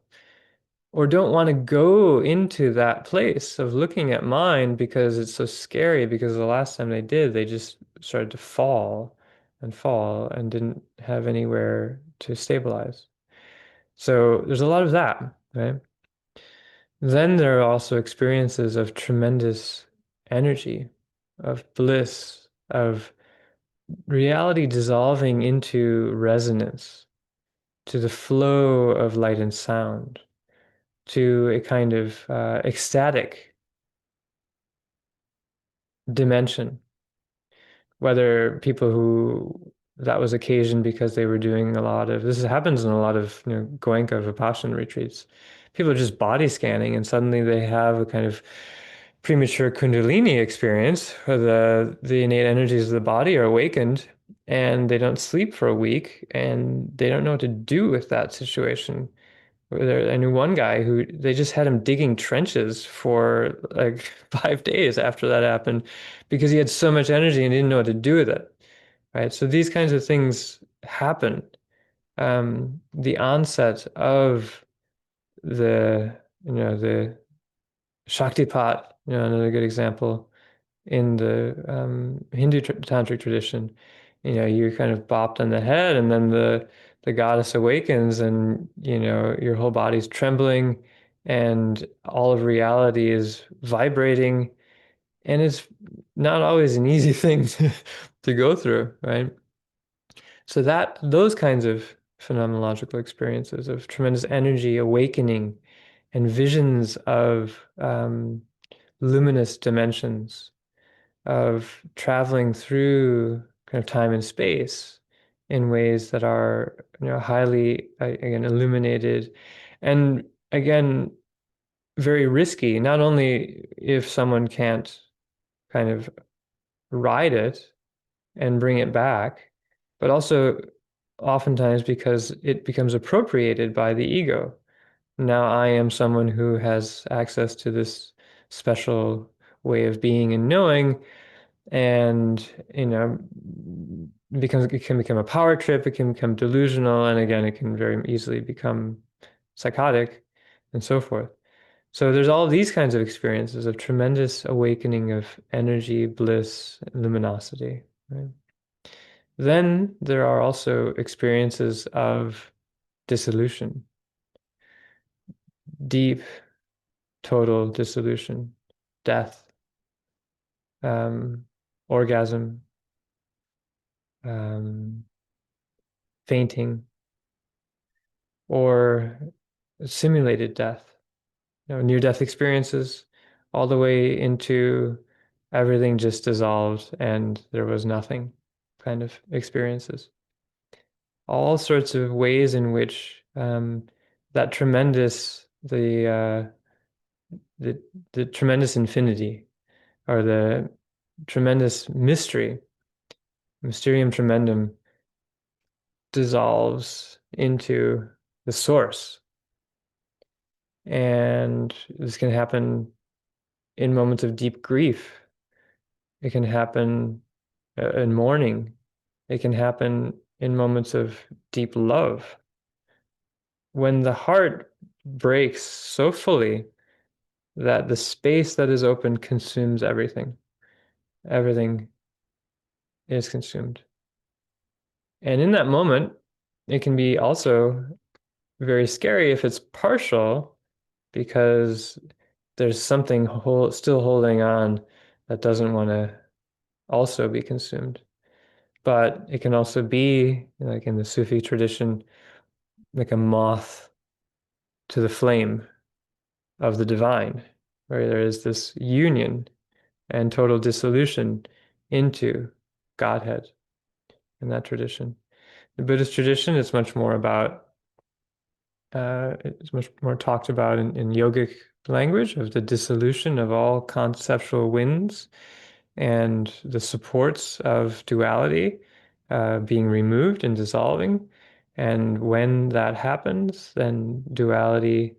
or don't want to go into that place of looking at mind because it's so scary, because the last time they did, they just started to fall and didn't have anywhere to stabilize. So there's a lot of that, right? Then there are also experiences of tremendous energy, of bliss, of reality dissolving into resonance, to the flow of light and sound, to a kind of ecstatic dimension. Whether people who that was occasioned because they were doing a lot of this happens in a lot of Goenka Vipassana retreats. People are just body scanning and suddenly they have a kind of premature Kundalini experience where the innate energies of the body are awakened and they don't sleep for a week and they don't know what to do with that situation. I knew one guy who they just had him digging trenches for like 5 days after that happened because he had so much energy and didn't know what to do with it. Right. So these kinds of things happen. The onset of the Shaktipat, another good example in the Hindu tantric tradition. You're kind of bopped on the head, and then the goddess awakens, and your whole body's trembling, and all of reality is vibrating, and it's not always an easy thing to go through, right? So that those kinds of phenomenological experiences of tremendous energy, awakening, and visions of luminous dimensions of traveling through kind of time and space in ways that are, highly, again, illuminated and again, very risky, not only if someone can't kind of ride it and bring it back, but also oftentimes because it becomes appropriated by the ego. Now I am someone who has access to this special way of being and knowing, and it can become a power trip, it can become delusional, and again, it can very easily become psychotic and so forth. So there's all these kinds of experiences of tremendous awakening of energy, bliss, luminosity, right? Then there are also experiences of dissolution, deep, total dissolution, death, orgasm, um, fainting, or simulated death, near-death experiences, all the way into everything just dissolved and there was nothing kind of experiences. All sorts of ways in which that tremendous, the tremendous infinity or the tremendous mystery, mysterium tremendum, dissolves into the source. And this can happen in moments of deep grief. It can happen in mourning. It can happen in moments of deep love. When the heart breaks so fully that the space that is open consumes everything, everything is consumed. And in that moment, it can be also very scary if it's partial because there's something still holding on that doesn't want to also be consumed. But it can also be, like in the Sufi tradition, like a moth to the flame of the divine, where there is this union and total dissolution into Godhead in that tradition. The Buddhist tradition is much more about, it's much more talked about in yogic language of the dissolution of all conceptual winds and the supports of duality being removed and dissolving. And when that happens, then duality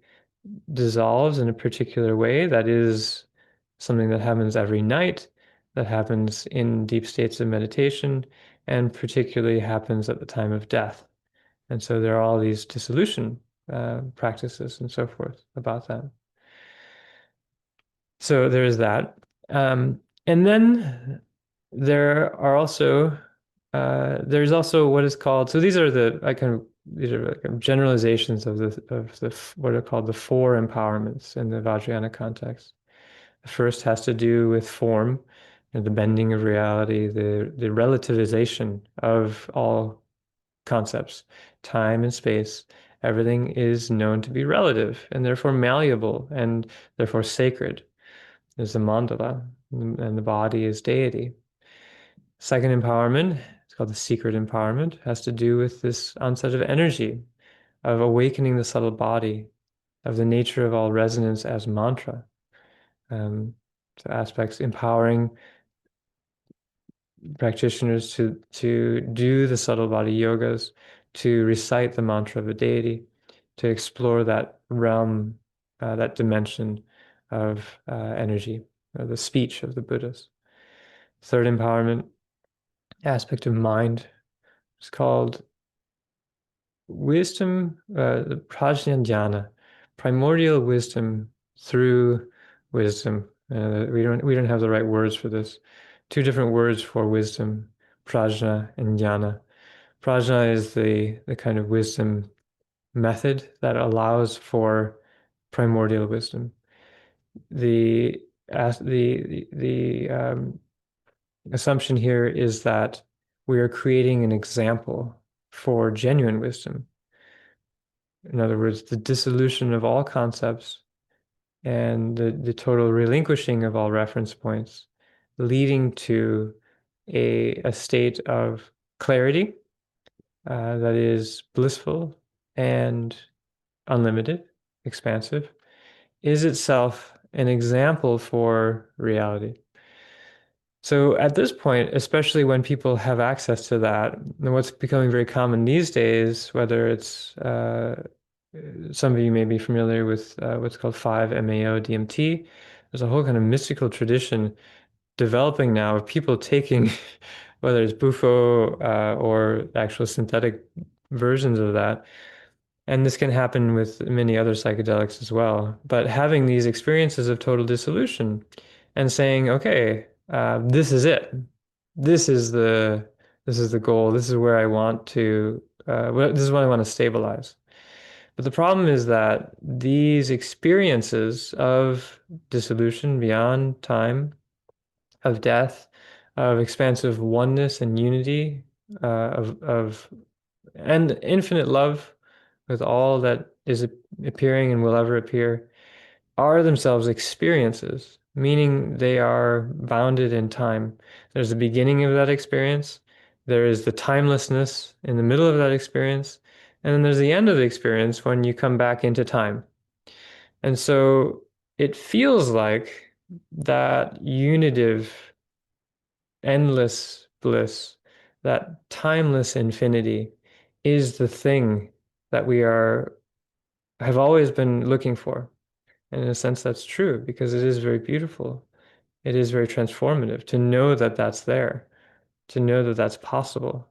dissolves in a particular way that is something that happens every night, that happens in deep states of meditation, and particularly happens at the time of death. And so there are all these dissolution practices and so forth about that. So there is that. And then there are also there's also what is called, so these are the I kind of these are like generalizations of the what are called the four empowerments in the Vajrayana context. The first has to do with form and the bending of reality, the relativization of all concepts, time and space. Everything is known to be relative and therefore malleable and therefore sacred. There's the mandala, and the body is deity. Second empowerment, it's called the secret empowerment, has to do with this onset of energy, of awakening the subtle body, of the nature of all resonance as mantra. Um, so aspects empowering practitioners to do the subtle body yogas, to recite the mantra of a deity, to explore that realm, that dimension of energy, the speech of the Buddhas. Third empowerment aspect of mind is called wisdom, prajna jnana, primordial wisdom through wisdom. We don't have the right words for this. Two different words for wisdom, prajna and jnana. Prajna is the kind of wisdom method that allows for primordial wisdom. The assumption here is that we are creating an example for genuine wisdom. In other words, the dissolution of all concepts and the total relinquishing of all reference points, leading to a state of clarity that is blissful and unlimited, expansive, is itself an example for reality. So at this point, especially when people have access to that, and what's becoming very common these days, whether it's some of you may be familiar with what's called 5-MAO DMT. There's a whole kind of mystical tradition developing now of people taking, whether it's Bufo or actual synthetic versions of that, and this can happen with many other psychedelics as well. But having these experiences of total dissolution and saying, okay, this is it. This is the this is the goal. This is where I want to this is what I want to stabilize. But the problem is that these experiences of dissolution beyond time, of death, of expansive oneness and unity, of and infinite love with all that is appearing and will ever appear are themselves experiences, meaning they are bounded in time. There's the beginning of that experience, there is the timelessness in the middle of that experience, and then there's the end of the experience when you come back into time. And so it feels like that unitive, endless bliss, that timeless infinity is the thing that we have always been looking for. And in a sense, that's true because it is very beautiful. It is very transformative to know that that's there, to know that that's possible.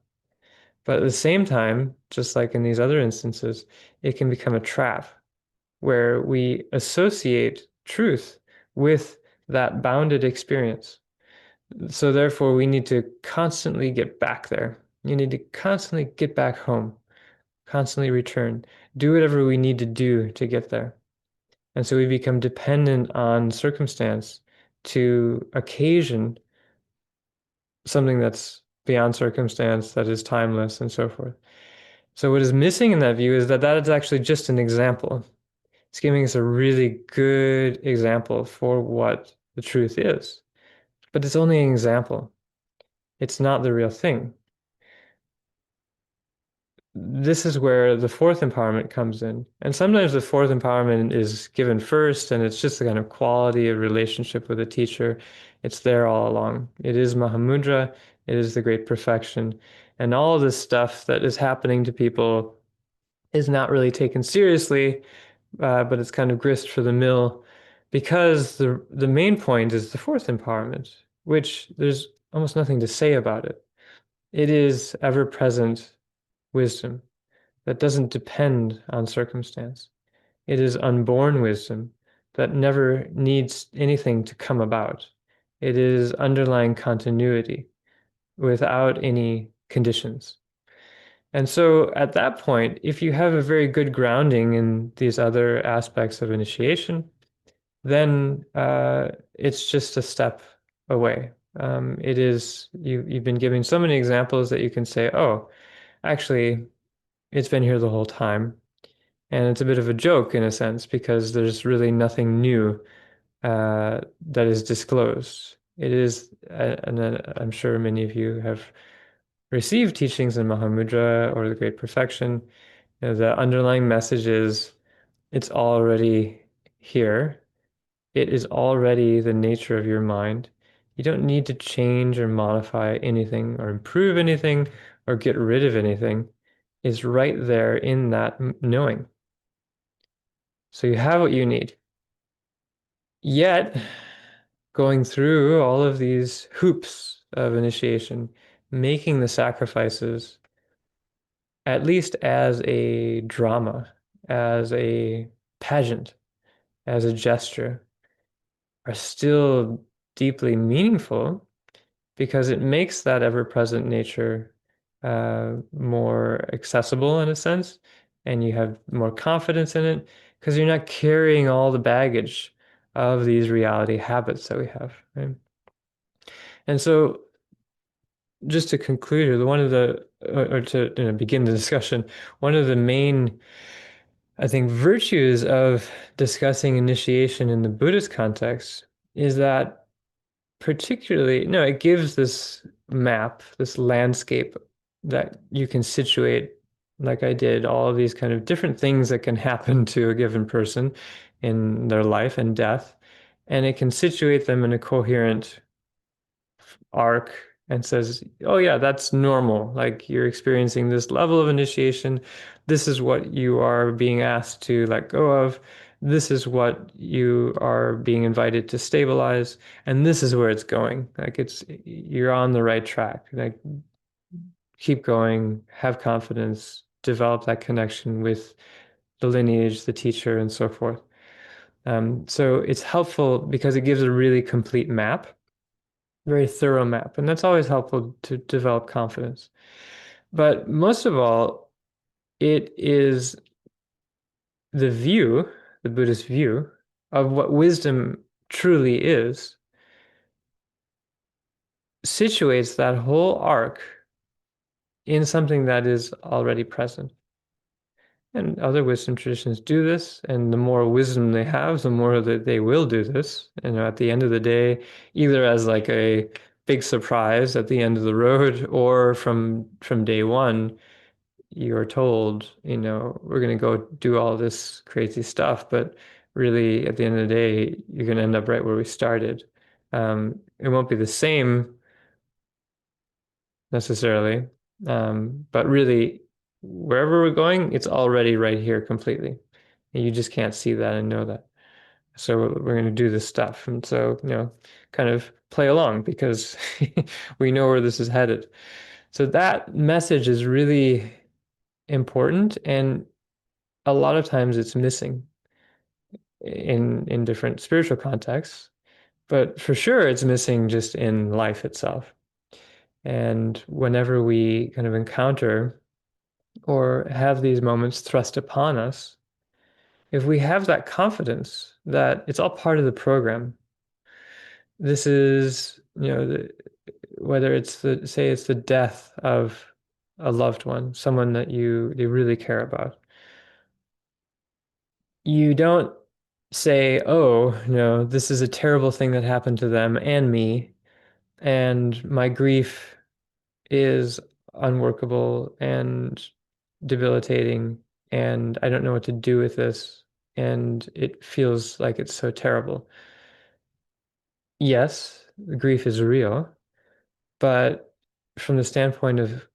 But at the same time, just like in these other instances, it can become a trap where we associate truth with that bounded experience. So therefore, we need to constantly get back there. You need to constantly get back home, constantly return, do whatever we need to do to get there. And so we become dependent on circumstance to occasion something that's beyond circumstance, that is timeless, and so forth. So what is missing in that view is that that is actually just an example. It's giving us a really good example for what the truth is. But it's only an example. It's not the real thing. This is where the fourth empowerment comes in. And sometimes the fourth empowerment is given first, and it's just the kind of quality of relationship with a teacher. It's there all along. It is Mahamudra, it is the great perfection. And all of this stuff that is happening to people is not really taken seriously, but it's kind of grist for the mill because the main point is the fourth empowerment, which there's almost nothing to say about it. It is ever-present wisdom that doesn't depend on circumstance. It is unborn wisdom that never needs anything to come about. It is underlying continuity without any conditions. And so at that point, if you have a very good grounding in these other aspects of initiation, then it's just a step away. It is you've been giving so many examples that you can say, oh, actually, it's been here the whole time. And it's a bit of a joke in a sense because there's really nothing new that is disclosed. It is, and I'm sure many of you have received teachings in Mahamudra or the Great Perfection. You know, the underlying message is it's already here. It is already the nature of your mind. You don't need to change or modify anything or improve anything or get rid of anything. It's right there in that knowing. So you have what you need. Yet, going through all of these hoops of initiation, making the sacrifices, at least as a drama, as a pageant, as a gesture, are still deeply meaningful because it makes that ever-present nature more accessible in a sense, and you have more confidence in it because you're not carrying all the baggage of these reality habits that we have, right? And so, just to conclude here, one of the or to begin the discussion, one of the main, I think, virtues of discussing initiation in the Buddhist context is that particularly, no, it gives this map, this landscape that you can situate, like I did, all of these kind of different things that can happen to a given person in their life and death, and it can situate them in a coherent arc and says, oh yeah, that's normal. Like you're experiencing this level of initiation. This is what you are being asked to let go of. This is what you are being invited to stabilize. And this is where it's going. Like you're on the right track. Like keep going, have confidence, develop that connection with the lineage, the teacher, and so forth. So it's helpful because it gives a really complete map, very thorough map, and that's always helpful to develop confidence. But most of all, it is the view, the Buddhist view of what wisdom truly is, situates that whole arc in something that is already present. And other wisdom traditions do this, and the more wisdom they have, the more that they will do this. And at the end of the day, either as like a big surprise at the end of the road, or from day one, you're told, we're going to go do all this crazy stuff, but really, at the end of the day, you're going to end up right where we started. It won't be the same necessarily, but really, wherever we're going, it's already right here completely. And you just can't see that and know that. So we're going to do this stuff. And so, kind of play along because we know where this is headed. So that message is really important. And a lot of times it's missing in different spiritual contexts, but for sure it's missing just in life itself. And whenever we kind of encounter or have these moments thrust upon us, if we have that confidence that it's all part of the program, this is, whether it's say it's the death of a loved one, someone that they really care about. You don't say, "Oh, no, this is a terrible thing that happened to them and me, and my grief is unworkable and debilitating, and I don't know what to do with this, and it feels like it's so terrible." Yes, the grief is real, but from the standpoint of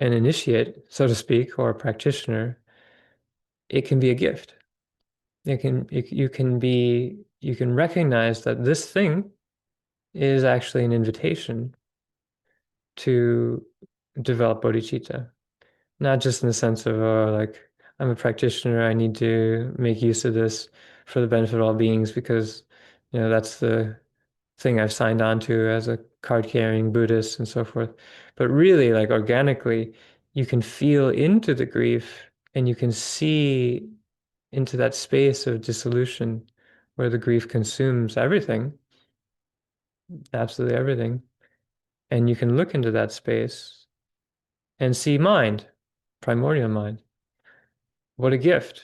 an initiate, so to speak, or a practitioner, it can be a gift. You can recognize that this thing is actually an invitation to develop bodhicitta. Not just in the sense of, oh, like, I'm a practitioner, I need to make use of this for the benefit of all beings because, that's the thing I've signed on to as a card-carrying Buddhist and so forth. But really, like, organically, you can feel into the grief and you can see into that space of dissolution where the grief consumes everything, absolutely everything. And you can look into that space and see mind, primordial mind. What a gift.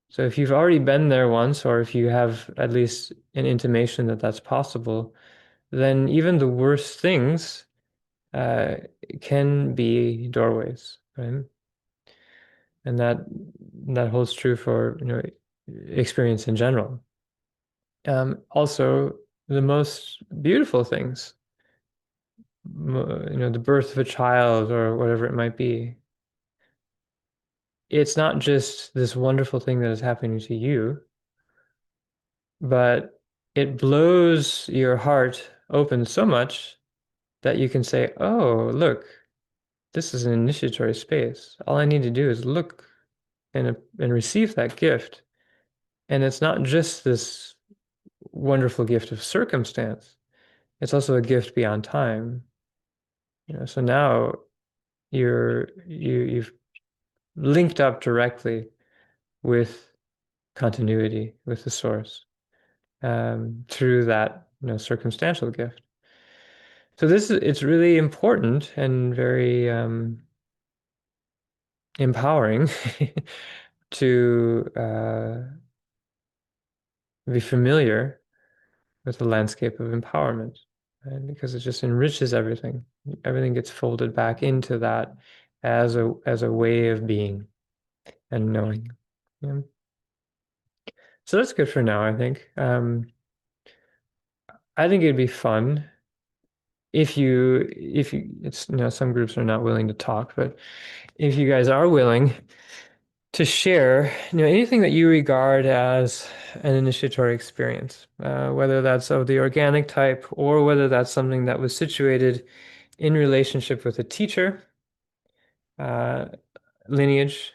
So if you've already been there once, or if you have at least an intimation that that's possible, then even the worst things uh, can be doorways, right? And that holds true for experience in general. Also, the most beautiful things, the birth of a child or whatever it might be, it's not just this wonderful thing that is happening to you, but it blows your heart open so much that you can say, "Oh, look, this is an initiatory space. All I need to do is look and receive that gift." And it's not just this wonderful gift of circumstance. It's also a gift beyond time. So now you've linked up directly with continuity, with the source, through that circumstantial gift. So it's really important and very empowering to be familiar with the landscape of empowerment, right? Because it just enriches everything. Everything gets folded back into that as a way of being and knowing. Yeah. So that's good for now, I think. I think it'd be fun if you it's some groups are not willing to talk, but if you guys are willing to share, anything that you regard as an initiatory experience, whether that's of the organic type or whether that's something that was situated in relationship with a teacher, uh, lineage,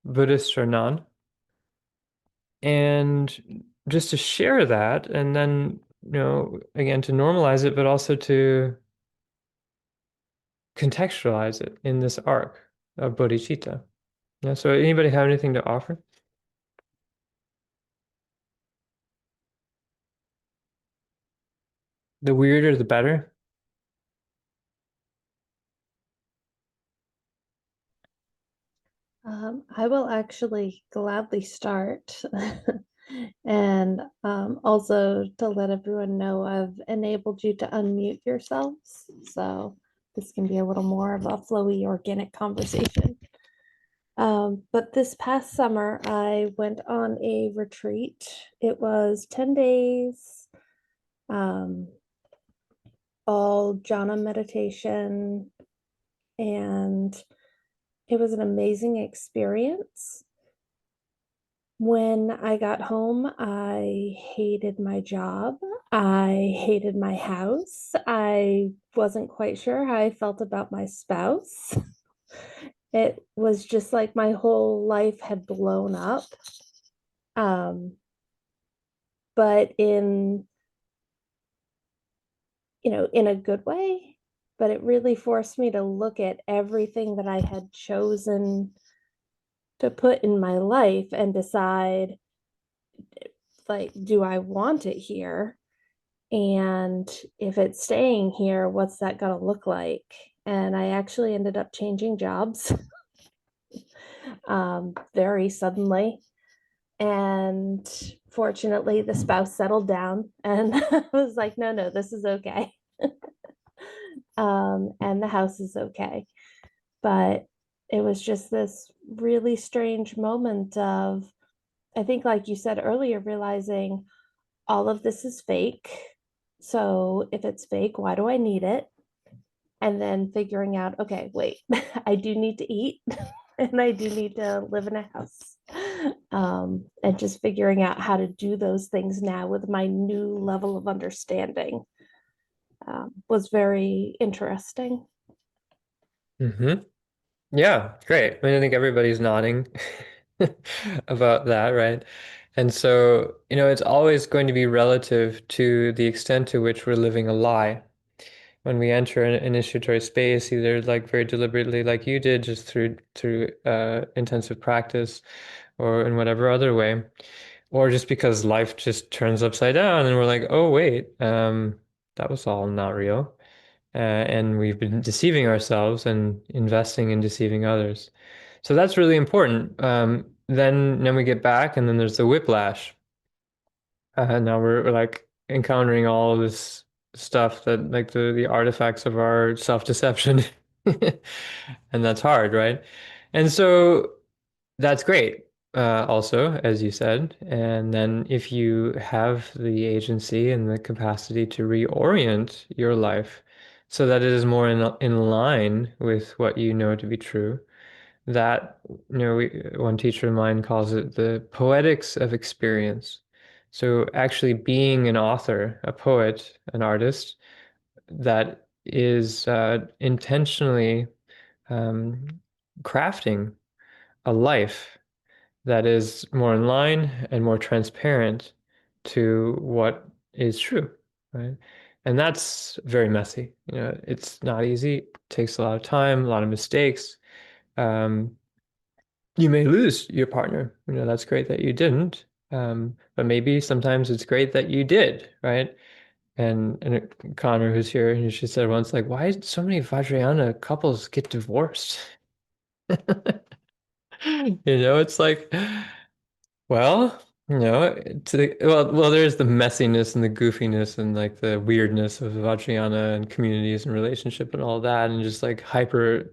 Buddhist or non, and just to share that, and then, again, to normalize it, but also to contextualize it in this arc of bodhicitta. Yeah, so anybody have anything to offer? The weirder, the better. I will actually gladly start. And also to let everyone know, I've enabled you to unmute yourselves. So this can be a little more of a flowy, organic conversation. But this past summer, I went on a retreat. It was 10 days, um, all jhana meditation, and it was an amazing experience. When I got home, I hated my job. I hated my house. I wasn't quite sure how I felt about my spouse. It was just like my whole life had blown up. Um, but in a good way. But it really forced me to look at everything that I had chosen to put in my life and decide, like, do I want it here? And if it's staying here, what's that going to look like? And I actually ended up changing jobs very suddenly. And fortunately, the spouse settled down and I was like, no, no, this is okay. And the house is okay. But it was just this really strange moment of, I think, like you said earlier, realizing all of this is fake. So if it's fake, why do I need it? And then figuring out, okay, wait, I do need to eat and I do need to live in a house. And just figuring out how to do those things now with my new level of understanding was very interesting. Hmm. Yeah, great. I mean, I think everybody's nodding about that, right? And so, it's always going to be relative to the extent to which we're living a lie. When we enter an initiatory space, either like very deliberately, like you did, just through intensive practice, or in whatever other way, or just because life just turns upside down, and we're like, oh wait, that was all not real, and we've been deceiving ourselves and investing in deceiving others. So that's really important. Then we get back, and then there's the whiplash. Now we're like encountering all of this stuff that like the artifacts of our self-deception. And that's hard, right? And so that's great. Also, as you said, and then if you have the agency and the capacity to reorient your life so that it is more in line with what you know to be true, that, one teacher of mine calls it the poetics of experience. So actually being an author, a poet, an artist that is intentionally um, crafting a life that is more in line and more transparent to what is true, right? And that's very messy. It's not easy. It takes a lot of time, a lot of mistakes. Um, you may lose your partner. That's great that you didn't. But maybe sometimes it's great that you did, right? And Connor, who's here, and she said once, like, why did so many Vajrayana couples get divorced? It's like, well, there's the messiness and the goofiness and like the weirdness of Vajrayana and communities and relationship and all that, and just like hyper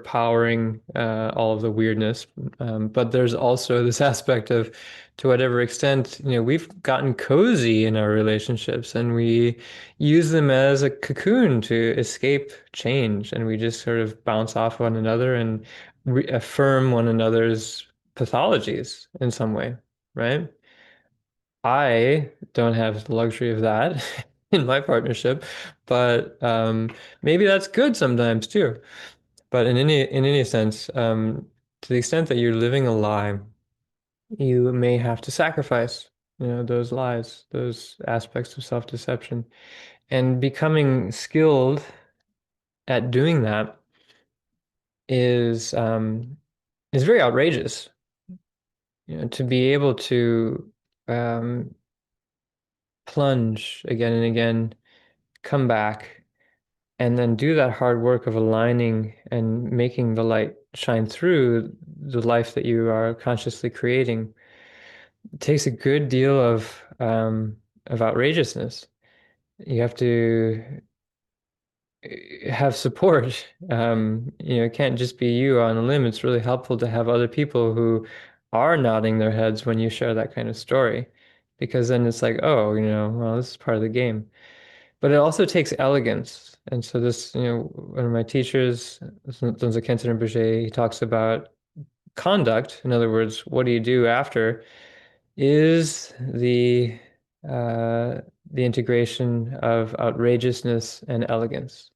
powering all of the weirdness. But there's also this aspect of, to whatever extent, we've gotten cozy in our relationships and we use them as a cocoon to escape change, and we just sort of bounce off one another and reaffirm one another's pathologies in some way, right? I don't have the luxury of that in my partnership, but maybe that's good sometimes too. But in any sense, to the extent that you're living a lie, you may have to sacrifice, those lies, those aspects of self-deception, and becoming skilled at doing that is very outrageous. To be able to um, plunge again and again, come back, and then do that hard work of aligning and making the light shine through the life that you are consciously creating. It takes a good deal of outrageousness. You have to have support. It can't just be you on a limb. It's really helpful to have other people who are nodding their heads when you share that kind of story, because then it's like, oh, well, this is part of the game. But it also takes elegance. And so this, one of my teachers, Dunza Kenton Rinpoche, he talks about conduct. In other words, what do you do after is the integration of outrageousness and elegance.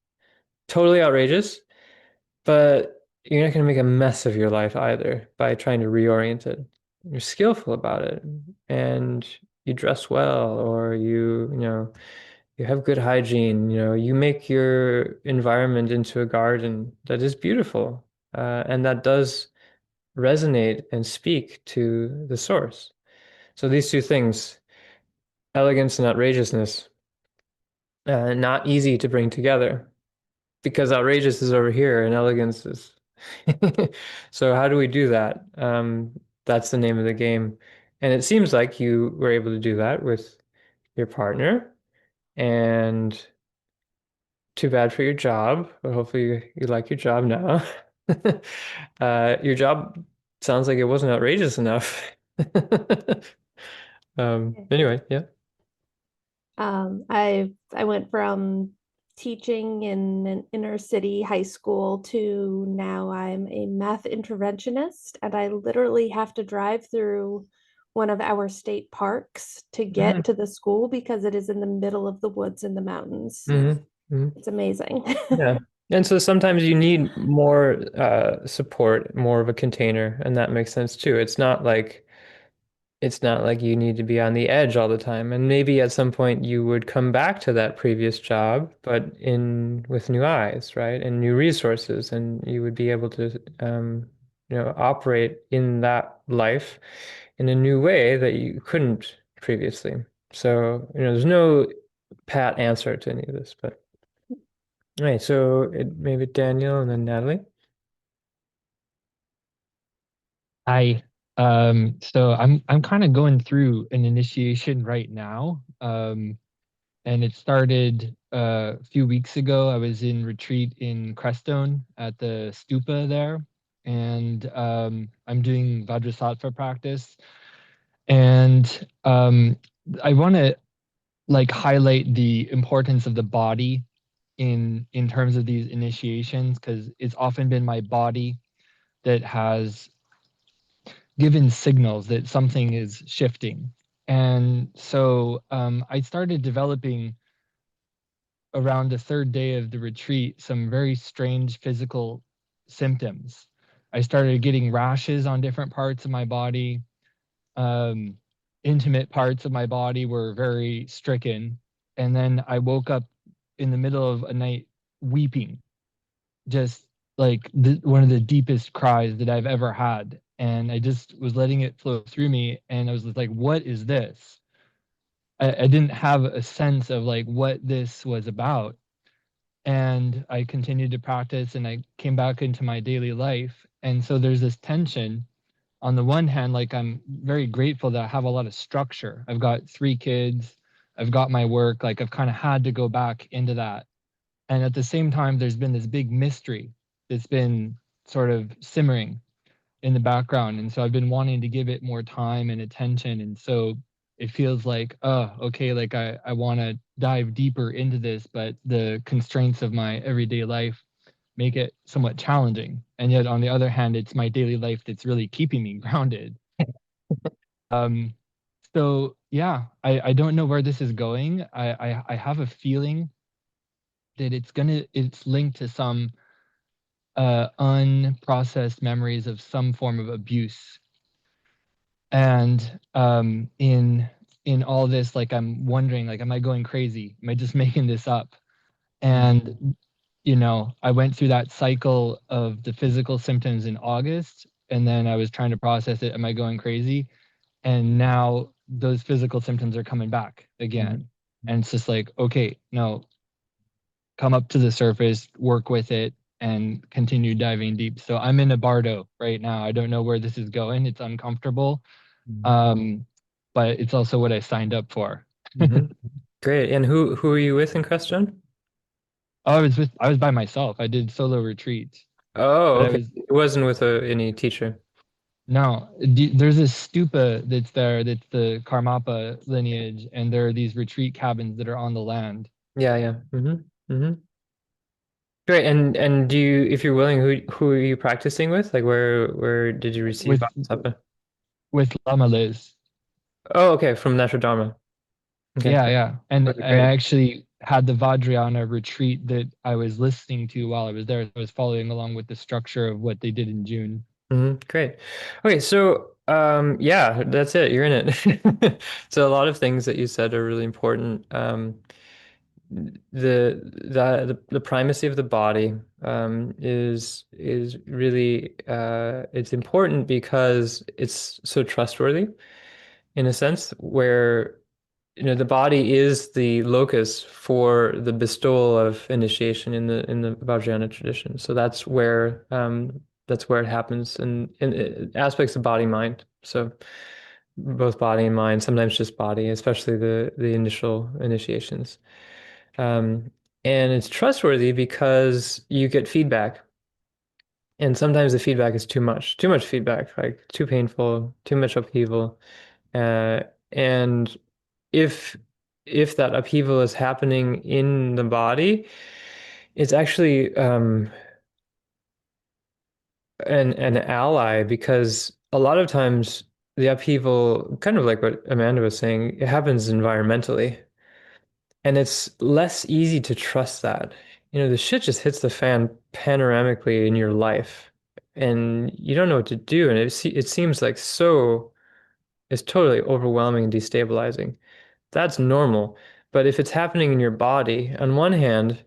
Totally outrageous, but you're not going to make a mess of your life either by trying to reorient it. You're skillful about it, and you dress well, or you have good hygiene. You make your environment into a garden that is beautiful, and that does resonate and speak to the source. So these two things, elegance and outrageousness, not easy to bring together because outrageous is over here and elegance is. So how do we do that? That's the name of the game. And it seems like you were able to do that with your partner. And too bad for your job, but hopefully you like your job now. Your job sounds like it wasn't outrageous enough. Anyway, yeah. I went from teaching in an inner city high school to now I'm a math interventionist, and I literally have to drive through one of our state parks to hmm get to the school because it is in the middle of the woods in the mountains. hmm It's amazing. Yeah. And so sometimes you need more support, more of a container, and that makes sense too. It's not like you need to be on the edge all the time. And maybe at some point you would come back to that previous job, but in with new eyes, right? And new resources, and you would be able to operate in that life in a new way that you couldn't previously. So, there's no pat answer to any of this, but all right, so maybe Daniel and then Natalie. I so I'm kind of going through an initiation right now. And it started a few weeks ago. I was in retreat in Crestone at the stupa there, and I'm doing Vajrasattva practice. And I want to like highlight the importance of the body in terms of these initiations because it's often been my body that has given signals that something is shifting. And so I started developing around the third day of the retreat some very strange physical symptoms. I started getting rashes on different parts of my body. Um, Intimate parts of my body were very stricken. And then I woke up in the middle of a night weeping, just like one of the deepest cries that I've ever had. And I just was letting it flow through me. And I was like, what is this? I didn't have a sense of like what this was about. And I continued to practice and I came back into my daily life. And so there's this tension. On the one hand, like I'm very grateful that I have a lot of structure. I've got 3 kids, I've got my work, like I've kind of had to go back into that. And at the same time, there's been this big mystery that's been sort of simmering in the background. And so I've been wanting to give it more time and attention. And so it feels like, oh, okay, like I want to dive deeper into this, but the constraints of my everyday life make it somewhat challenging. And yet on the other hand, it's my daily life that's really keeping me grounded. Um, so yeah, I don't know where this is going. I have a feeling that it's linked to some unprocessed memories of some form of abuse. And in all this, like I'm wondering, like, am I going crazy? Am I just making this up? And I went through that cycle of the physical symptoms in August, and then I was trying to process it. Am I going crazy? And now those physical symptoms are coming back Mhm. again. And it's just like, okay, no, come up to the surface, work with it, and continue diving deep. So I'm in a bardo right now. I don't know where this is going. It's uncomfortable, Mhm. um, but it's also what I signed up for. Mhm. Great. And who are you with in Crestone? Oh, I was by myself. I did solo retreats, Oh, but I okay. was It wasn't with any teacher. no. There's this stupa that's there. That's the Karmapa lineage, and there are these retreat cabins that are on the land Yeah, yeah. Great. And do you, if you're willing, who are you practicing with? Like where did you receive with Bodhisattva? Lama Liz. Oh, okay, from Natural Dharma. Okay. Yeah, yeah. Okay, And I great. actually had the Vajrayana retreat that I was listening to while I was there. I was following along with the structure of what they did in June. Great. Okay, so yeah, that's it. You're in it. So a lot of things that you said are really important. The primacy of the body is really it's important because it's so trustworthy in a sense where the body is the locus for the bestowal of initiation in the Vajrayana tradition. So that's where it happens in aspects of body mind. So both body and mind, sometimes just body, especially the initial initiations. Um, and it's trustworthy because you get feedback. And sometimes the feedback is too much feedback, like too painful, too much upheaval. Uh, and if if that upheaval is happening in the body, it's actually an ally because a lot of times the upheaval, kind of like what Amanda was saying, it happens environmentally. And it's less easy to trust that. The shit just hits the fan panoramically in your life, and you don't know what to do. And it seems like it's totally overwhelming and destabilizing. That's normal. But if it's happening in your body, on one hand,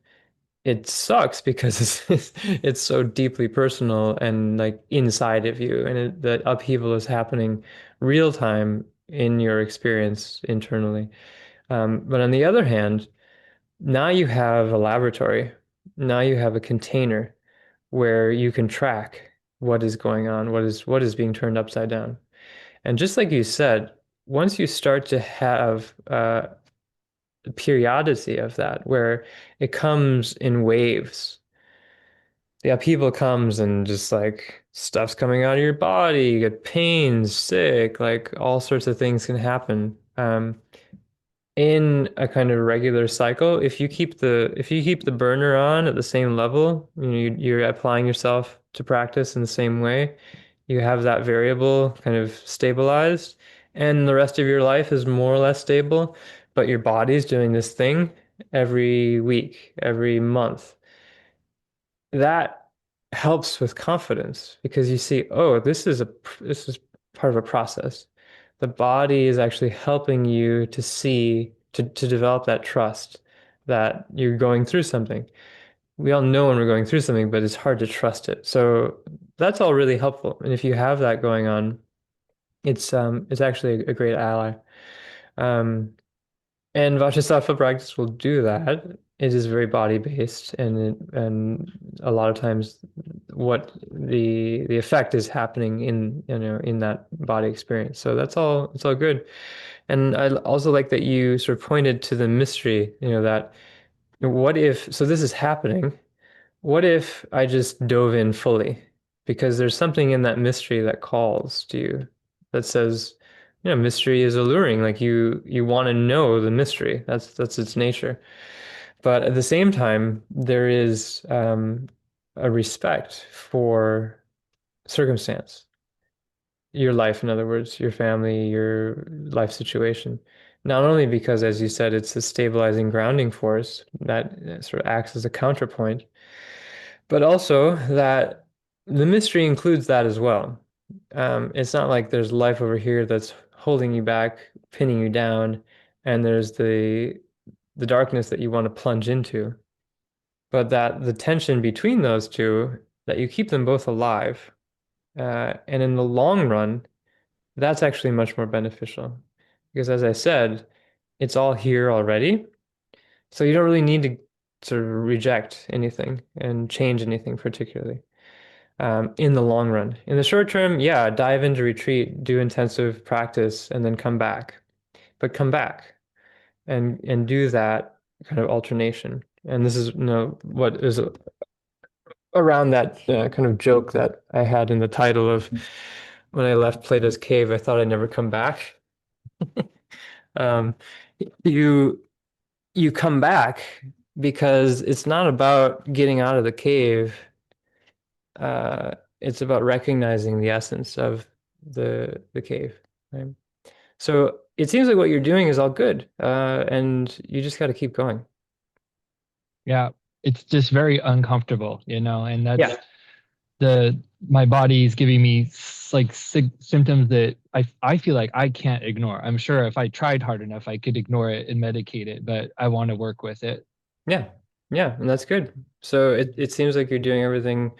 it sucks because it's so deeply personal and like inside of you, and the upheaval is happening real time in your experience internally. But on the other hand, now you have a laboratory. Now you have a container where you can track what is going on, what is being turned upside down. And just like you said, once you start to have the periodicity of that, where it comes in waves, the upheaval comes and just like stuff's coming out of your body, you get pains, sick, like all sorts of things can happen. In a kind of regular cycle, if you keep the burner on at the same level, you're applying yourself to practice in the same way, you have that variable kind of stabilized, and the rest of your life is more or less stable, but your body's doing this thing every week, every month. That helps with confidence because you see, oh, this is part of a process. The body is actually helping you to see, to develop that trust that you're going through something. We all know when we're going through something, but it's hard to trust it. So that's all really helpful. And if you have that going on, it's actually a great ally. Um, and Vajrasattva practice will do that. It is very body based, and a lot of times, what the effect is happening in that body experience. So it's all good. And I also like that you sort of pointed to the mystery. That what if so this is happening? What if I just dove in fully? Because there's something in that mystery that calls to you, that says, mystery is alluring. Like you want to know the mystery. That's its nature. But at the same time, there is a respect for circumstance, your life, in other words, your family, your life situation. Not only because, as you said, it's a stabilizing grounding force that sort of acts as a counterpoint, but also that the mystery includes that as well. It's not like there's life over here that's holding you back, pinning you down, and there's the darkness that you want to plunge into. But that the tension between those two, that you keep them both alive, and in the long run, that's actually much more beneficial. Because as I said, it's all here already, so you don't really need to sort of reject anything and change anything particularly. In the long run. In the short term, yeah, dive into retreat, do intensive practice, and then come back. But come back and do that kind of alternation. And this is, what is around that kind of joke that I had in the title of when I left Plato's cave, I thought I'd never come back. Um, you you come back because it's not about getting out of the cave. It's about recognizing the essence of the cave, right? So it seems like what you're doing is all good, and you just got to keep going. Yeah, it's just very uncomfortable, and that's Yeah. the my body is giving me like symptoms that I feel like I can't ignore. I'm sure if I tried hard enough, I could ignore it and medicate it, but I want to work with it. Yeah. Yeah, and that's good. So it seems like you're doing everything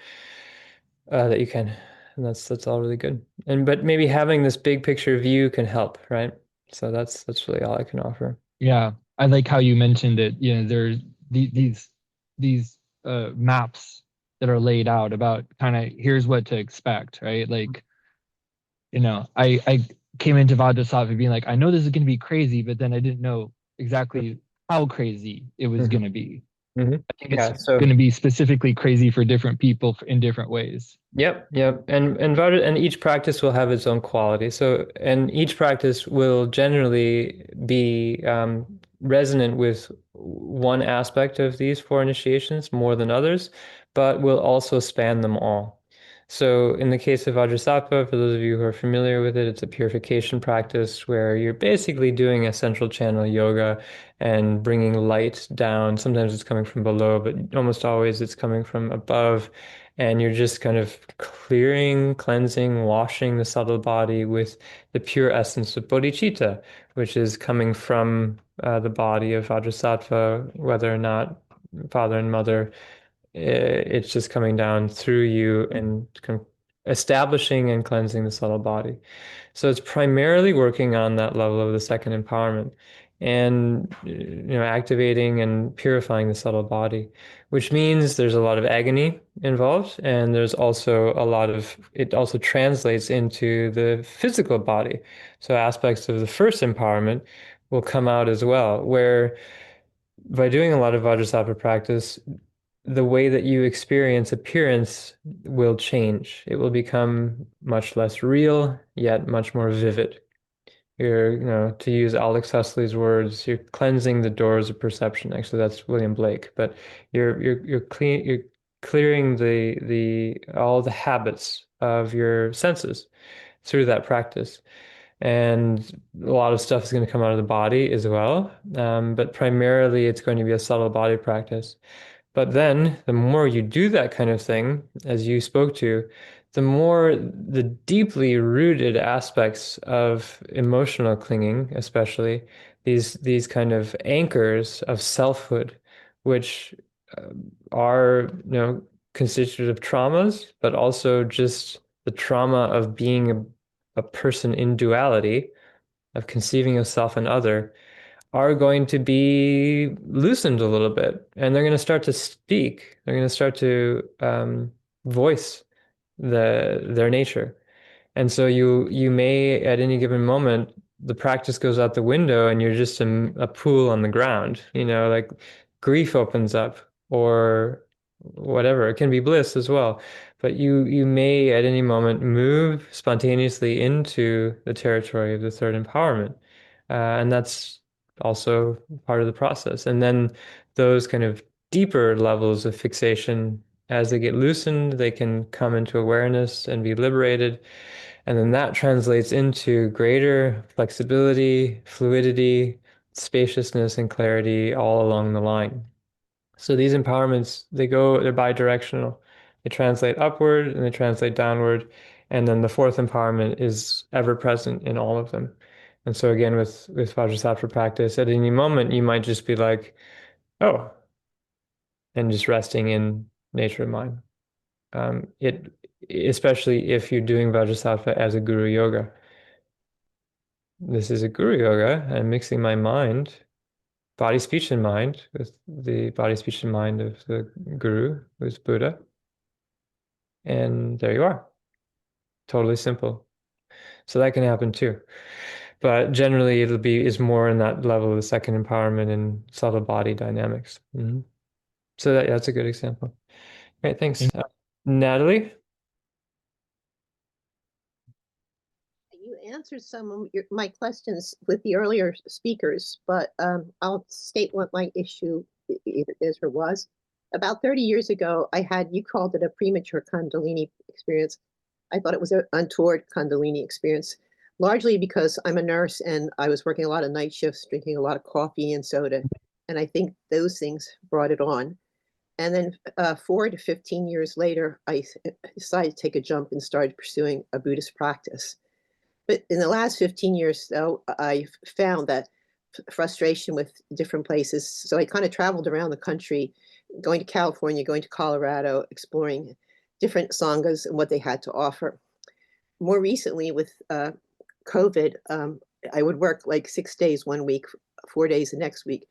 that you can, and that's all really good. And but maybe having this big picture view can help, right? So that's really all I can offer. Yeah, I like how you mentioned it. There's these maps that are laid out about kind of here's what to expect, right? Like, I came into Vajrasattva being like, I know this is going to be crazy, but then I didn't know exactly how crazy it was Hmm. going to be. Hmm. I think it's Yeah. So going to be specifically crazy for different people in different ways. yep, yep. And each practice will have its own quality. So and each practice will generally be resonant with one aspect of these four initiations more than others, but will also span them all. So in the case of Vajrasattva, for those of you who are familiar with it, it's a purification practice where you're basically doing a central channel yoga and bringing light down. Sometimes it's coming from below, but almost always it's coming from above, and you're just kind of clearing, cleansing, washing the subtle body with the pure essence of bodhicitta, which is coming from the body of Vajrasattva, whether or not father and mother, it's just coming down through you and establishing and cleansing the subtle body. So it's primarily working on that level of the second empowerment and activating and purifying the subtle body, which means there's a lot of agony involved, and there's also a lot of it also translates into the physical body. So aspects of the first empowerment will come out as well, where by doing a lot of Vajrasattva practice, the way that you experience appearance will change. It will become much less real, yet much more vivid. You're, to use Aldous Huxley's words, you're cleansing the doors of perception. Actually, that's William Blake, but you're clearing the all the habits of your senses through that practice. And a lot of stuff is going to come out of the body as well. But primarily, it's going to be a subtle body practice. But then the more you do that kind of thing, as you spoke to, the more the deeply rooted aspects of emotional clinging, especially these kind of anchors of selfhood, which uh, are, constituted of traumas, but also just the trauma of being a person in duality, of conceiving of self and other, are going to be loosened a little bit, and they're going to start to speak. They're going to start to voice their nature. And so you may at any given moment the practice goes out the window and you're just a pool on the ground. Like grief opens up or whatever. It can be bliss as well. But you may at any moment move spontaneously into the territory of the third empowerment. And that's also part of the process. And then those kind of deeper levels of fixation, as they get loosened, they can come into awareness and be liberated. And then that translates into greater flexibility, fluidity, spaciousness, and clarity all along the line. So these empowerments, they're bi-directional. They translate upward and they translate downward. And then the fourth empowerment is ever present in all of them. And so again, with Vajrasattva practice, at any moment, you might just be like, oh, and just resting in nature and mind. It especially if you're doing Vajrasattva as a guru yoga. This is a guru yoga. I'm mixing my mind, body, speech, and mind with the body, speech, and mind of the guru, who's Buddha. And there you are. Totally simple. So that can happen too. But generally, is more in that level of the second empowerment and subtle body dynamics. Mhm. So that's a good example. Great, thanks. Thank Natalie? You answered some of my questions with the earlier speakers, but I'll state what my issue is or was. About 30 years ago, I had, you called it a premature Kundalini experience. I thought it was an untoward Kundalini experience, largely because I'm a nurse and I was working a lot of night shifts, drinking a lot of coffee and soda. And I think those things brought it on. And then 4 to 15 years later, I decided to take a jump and started pursuing a Buddhist practice. But in the last 15 years, though, I found that frustration with different places. So I kind of traveled around the country, going to California, going to Colorado, exploring different sanghas and what they had to offer. More recently, with COVID, I would work like 6 days one week, 4 days the next week.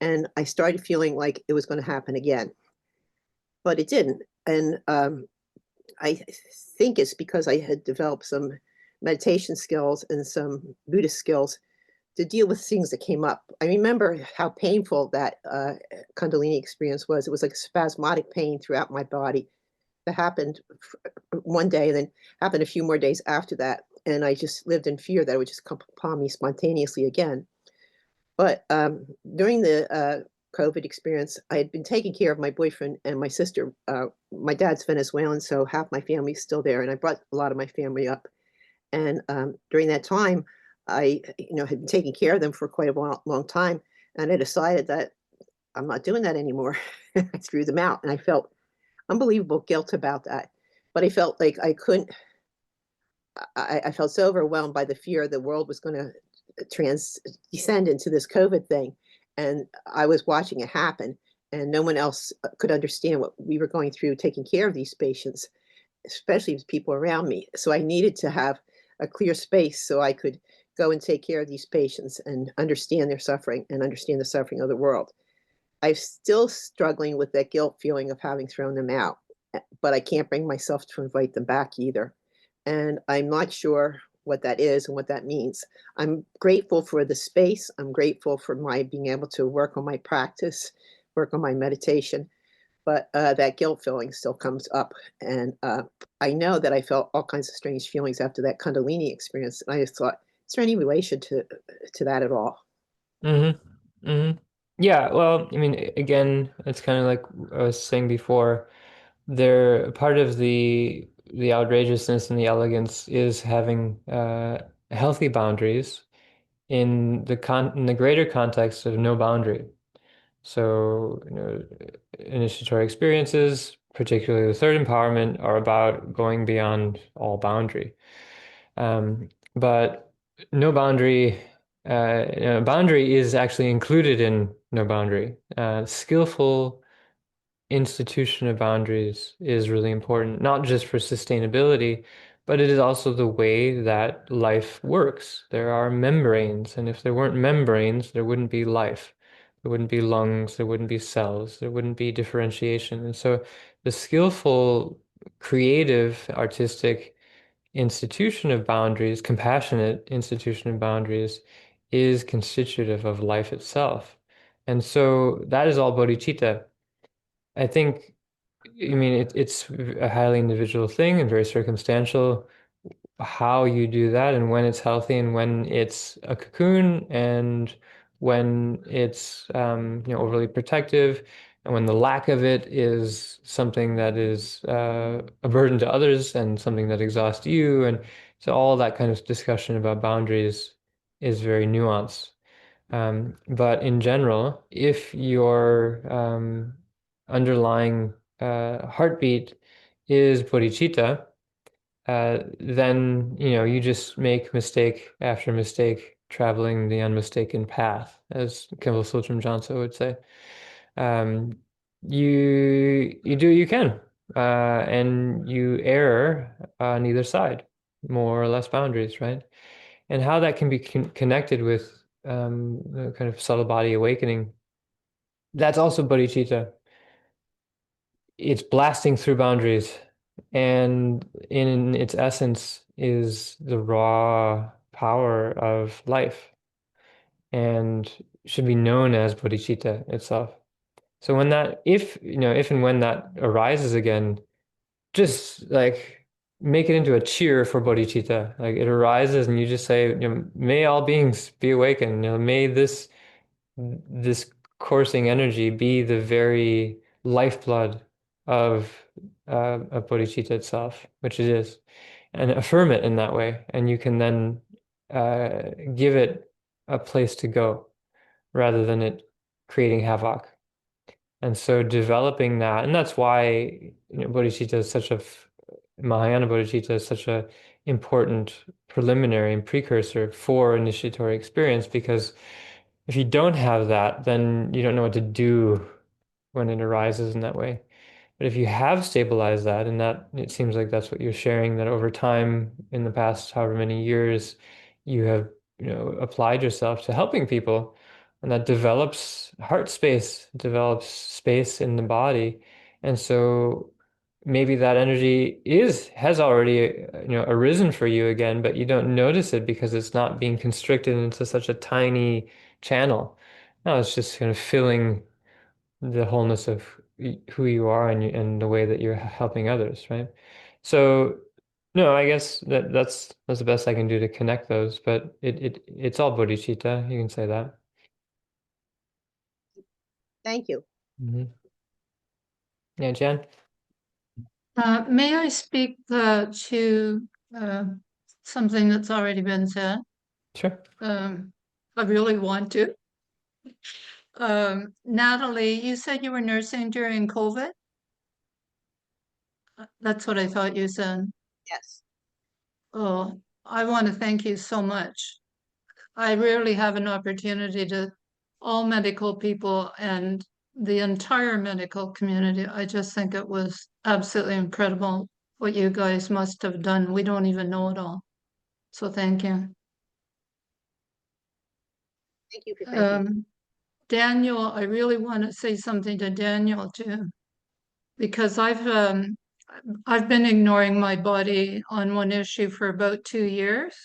And I started feeling like it was going to happen again. But it didn't. And I think it's because I had developed some meditation skills and some Buddhist skills to deal with things that came up. I remember how painful that Kundalini experience was. It was like spasmodic pain throughout my body that happened one day and then happened a few more days after that. And I just lived in fear that it would just come upon me spontaneously again. But during the COVID experience, I had been taking care of my boyfriend and my sister. My dad's Venezuelan, so half my family's still there, and I brought a lot of my family up. And during that time, I, had been taking care of them for quite a long time, and I decided that I'm not doing that anymore. I threw them out, and I felt unbelievable guilt about that. But I felt like I couldn't. I felt so overwhelmed by the fear the world was going to descend into this COVID thing, and I was watching it happen, and no one else could understand what we were going through taking care of these patients, especially with people around me. So I needed to have a clear space so I could go and take care of these patients and understand their suffering and understand the suffering of the world. I'm still struggling with that guilt feeling of having thrown them out, but I can't bring myself to invite them back either. And I'm not sure what that is and what that means. I'm grateful for the space. I'm grateful for my being able to work on my practice, work on my meditation, but that guilt feeling still comes up. And I know that I felt all kinds of strange feelings after that Kundalini experience. And I just thought, is there any relation to that at all? Mm-hmm. Mm-hmm. Yeah, well, I mean, again, it's kind of like I was saying before, there part of the outrageousness and the elegance is having healthy boundaries in the greater context of no boundary. So, initiatory experiences, particularly the third empowerment, are about going beyond all boundary. But no boundary, boundary is actually included in no boundary. Skillful institution of boundaries is really important, not just for sustainability, but it is also the way that life works. There are membranes, and if there weren't membranes, there wouldn't be life. There wouldn't be lungs, there wouldn't be cells, there wouldn't be differentiation. And so the skillful, creative, artistic institution of boundaries, compassionate institution of boundaries, is constitutive of life itself. And so that is all bodhicitta. I think, I mean, it's a highly individual thing and very circumstantial how you do that and when it's healthy and when it's a cocoon and when it's overly protective and when the lack of it is something that is a burden to others and something that exhausts you. And so all that kind of discussion about boundaries is very nuanced. But in general, if your underlying heartbeat is bodhicitta, then you just make mistake after mistake, traveling the unmistaken path, as Kimball Sultram Johnson would say. Um, you do what you can, and you err on either side, more or less boundaries, right? And how that can be connected with the kind of subtle body awakening, that's also bodhicitta. It's blasting through boundaries, and in its essence is the raw power of life and should be known as bodhicitta itself. So when that, if, if and when that arises again, just like make it into a cheer for bodhicitta. Like it arises and you just say, may all beings be awakened, may this coursing energy be the very lifeblood of bodhicitta itself, which it is, and affirm it in that way. And you can then give it a place to go rather than it creating havoc. And so developing that, and that's why bodhicitta is such a Mahayana bodhicitta is such a important preliminary and precursor for initiatory experience, because if you don't have that, then you don't know what to do when it arises in that way. But if you have stabilized that, and that it seems like that's what you're sharing, that over time in the past however many years you have, applied yourself to helping people, and that develops heart space, develops space in the body. And so maybe that energy has already, arisen for you again, but you don't notice it because it's not being constricted into such a tiny channel. No, it's just kind of filling the wholeness of who you are, and the way that you're helping others, right? So, no, I guess that's the best I can do to connect those, but it's all bodhicitta. You can say that. Thank you. Hmm. Yeah, Jen? May I speak to uh, something that's already been said? Sure. I really want to. Natalie, you said you were nursing during COVID? That's what I thought you said. Yes. Oh, I want to thank you so much. I rarely have an opportunity to, all medical people and the entire medical community. I just think it was absolutely incredible what you guys must have done. We don't even know it all. So thank you. Thank you for thanking me. Daniel, I really want to say something to Daniel too, because I've been ignoring my body on one issue for about 2 years.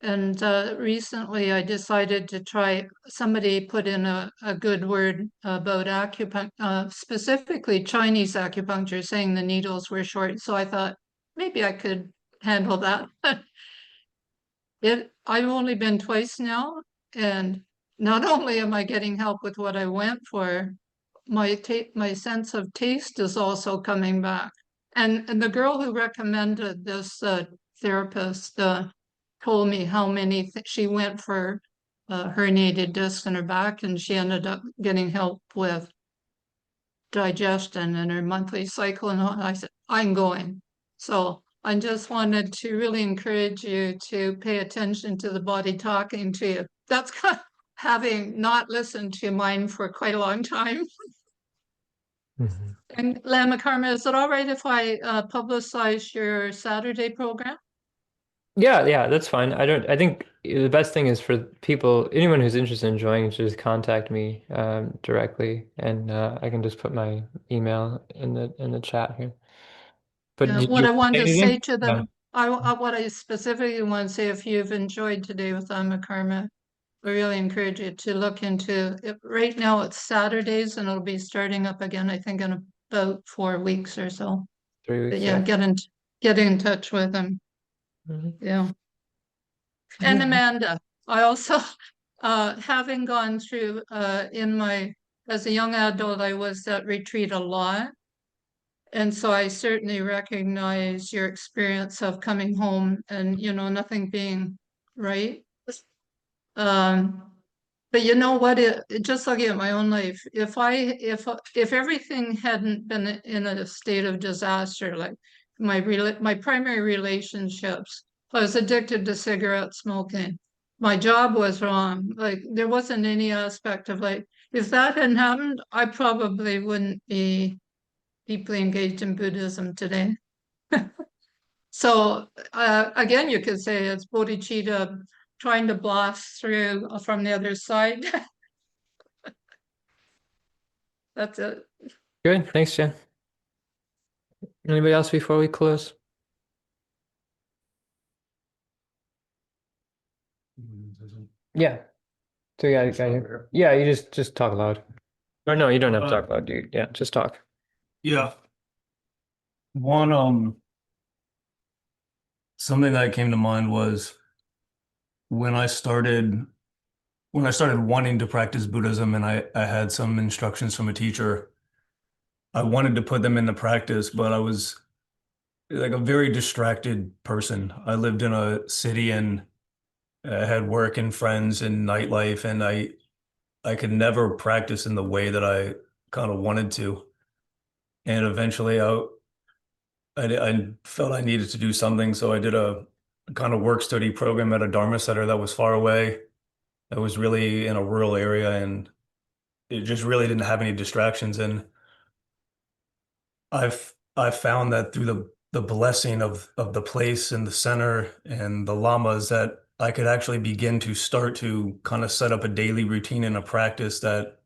And recently I decided to try, somebody put in a good word about acupuncture, specifically Chinese acupuncture, saying the needles were short. So I thought maybe I could handle that. I've only been twice now, and not only am I getting help with what I went for, my sense of taste is also coming back. And the girl who recommended this therapist told me how many she went for herniated discs in her back, and she ended up getting help with digestion and her monthly cycle. And all. I said, I'm going. So I just wanted to really encourage you to pay attention to the body talking to you. That's kind of having not listened to mine for quite a long time. Mhm. And Lama Karma, is it all right if I publicize your Saturday program? Yeah, that's fine. I think the best thing is for anyone who's interested in joining, to just contact me directly, and I can just put my email in the chat here. But did What you I want say to it say again? to Yeah. them, what I specifically want to say, if you've enjoyed today with Lama Karma, I really encourage you to look into it. Right now it's Saturdays and it'll be starting up again, I think in about 4 weeks or so. 3 weeks, But yeah, yeah. get in touch with them. Mhm. Yeah. And Amanda, I also, having gone through as a young adult, I was at retreat a lot. And so I certainly recognize your experience of coming home and, nothing being right. Um, but you know what? Just looking at my own life, if everything hadn't been in a state of disaster, like my primary relationships, I was addicted to cigarette smoking. My job was wrong. Like there wasn't any aspect of like, if that hadn't happened, I probably wouldn't be deeply engaged in Buddhism today. So again, you could say it's bodhicitta trying to blast through from the other side. That's it. Good. Thanks, Jen. Anybody else before we close? Yeah. So yeah, you you just talk loud. Or no, you don't have to talk about it. Yeah, just talk. Yeah. One, something that came to mind was when I started wanting to practice Buddhism and I had some instructions from a teacher. I wanted to put them into practice, but I was like a very distracted person. I lived in a city and I had work and friends and nightlife, and I could never practice in the way that I kind of wanted to. And eventually I felt I needed to do something, so I did a kind of work study program at a Dharma center that was far away. That was really in a rural area, and it just really didn't have any distractions. And I've found that through the blessing of the place and the center and the lamas that I could actually begin to start to kind of set up a daily routine and a practice that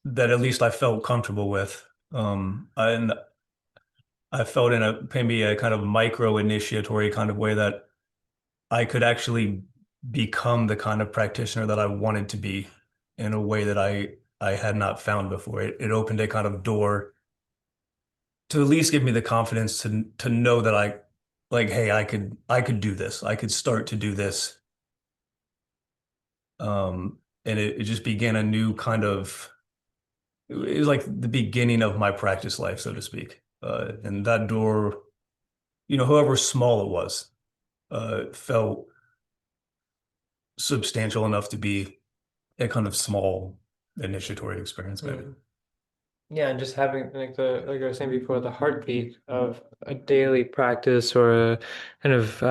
at least I felt comfortable with. And I felt in a maybe a kind of micro initiatory kind of way that I could actually become the kind of practitioner that I wanted to be in a way that I had not found before. It opened a kind of door to at least give me the confidence to know that like, hey, I could do this. I could start to do this. And it just began a new kind of it was like the beginning of my practice life, so to speak. And that door, however small it was, felt substantial enough to be a kind of small initiatory experience, maybe. Yeah, and just having like I was saying before, the heartbeat of a daily practice or a kind of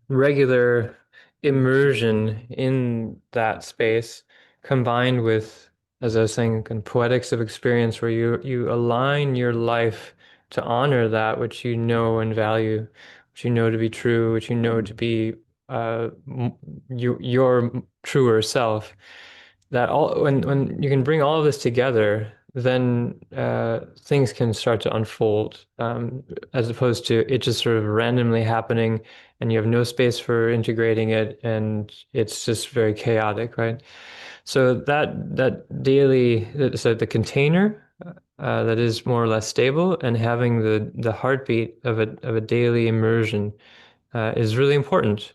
regular immersion in that space, combined with, as I was saying, kind of poetics of experience, where you align your life to honor that which you know and value, which you know to be true, which you know to be your truer self. That all when you can bring all of this together, then things can start to unfold, as opposed to it just sort of randomly happening and you have no space for integrating it, and it's just very chaotic, right? So that daily, so the container that is more or less stable, and having the heartbeat of a daily immersion is really important,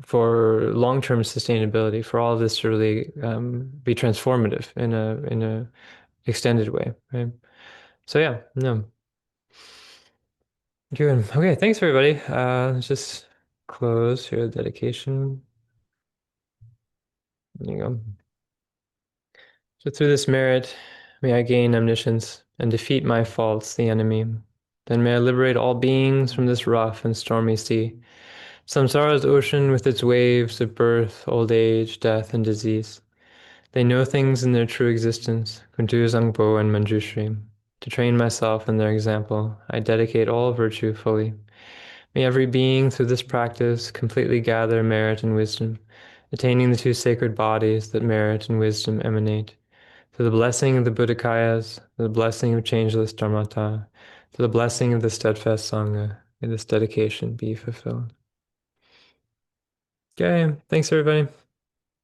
for long-term sustainability, for all of this to really be transformative in a extended way, right? So yeah, no. Good. Okay, thanks everybody. Let's just close here, dedication. There you go. So through this merit, may I gain omniscience and defeat my faults, the enemy. Then may I liberate all beings from this rough and stormy sea, Samsara's ocean with its waves of birth, old age, death, and disease. They know things in their true existence, Kuntu Zangpo and Manjushri. To train myself in their example, I dedicate all virtue fully. May every being through this practice completely gather merit and wisdom, attaining the two sacred bodies that merit and wisdom emanate. To the blessing of the Buddhakayas, to the blessing of changeless Dharmata, to the blessing of the steadfast Sangha, may this dedication be fulfilled. Okay, thanks everybody.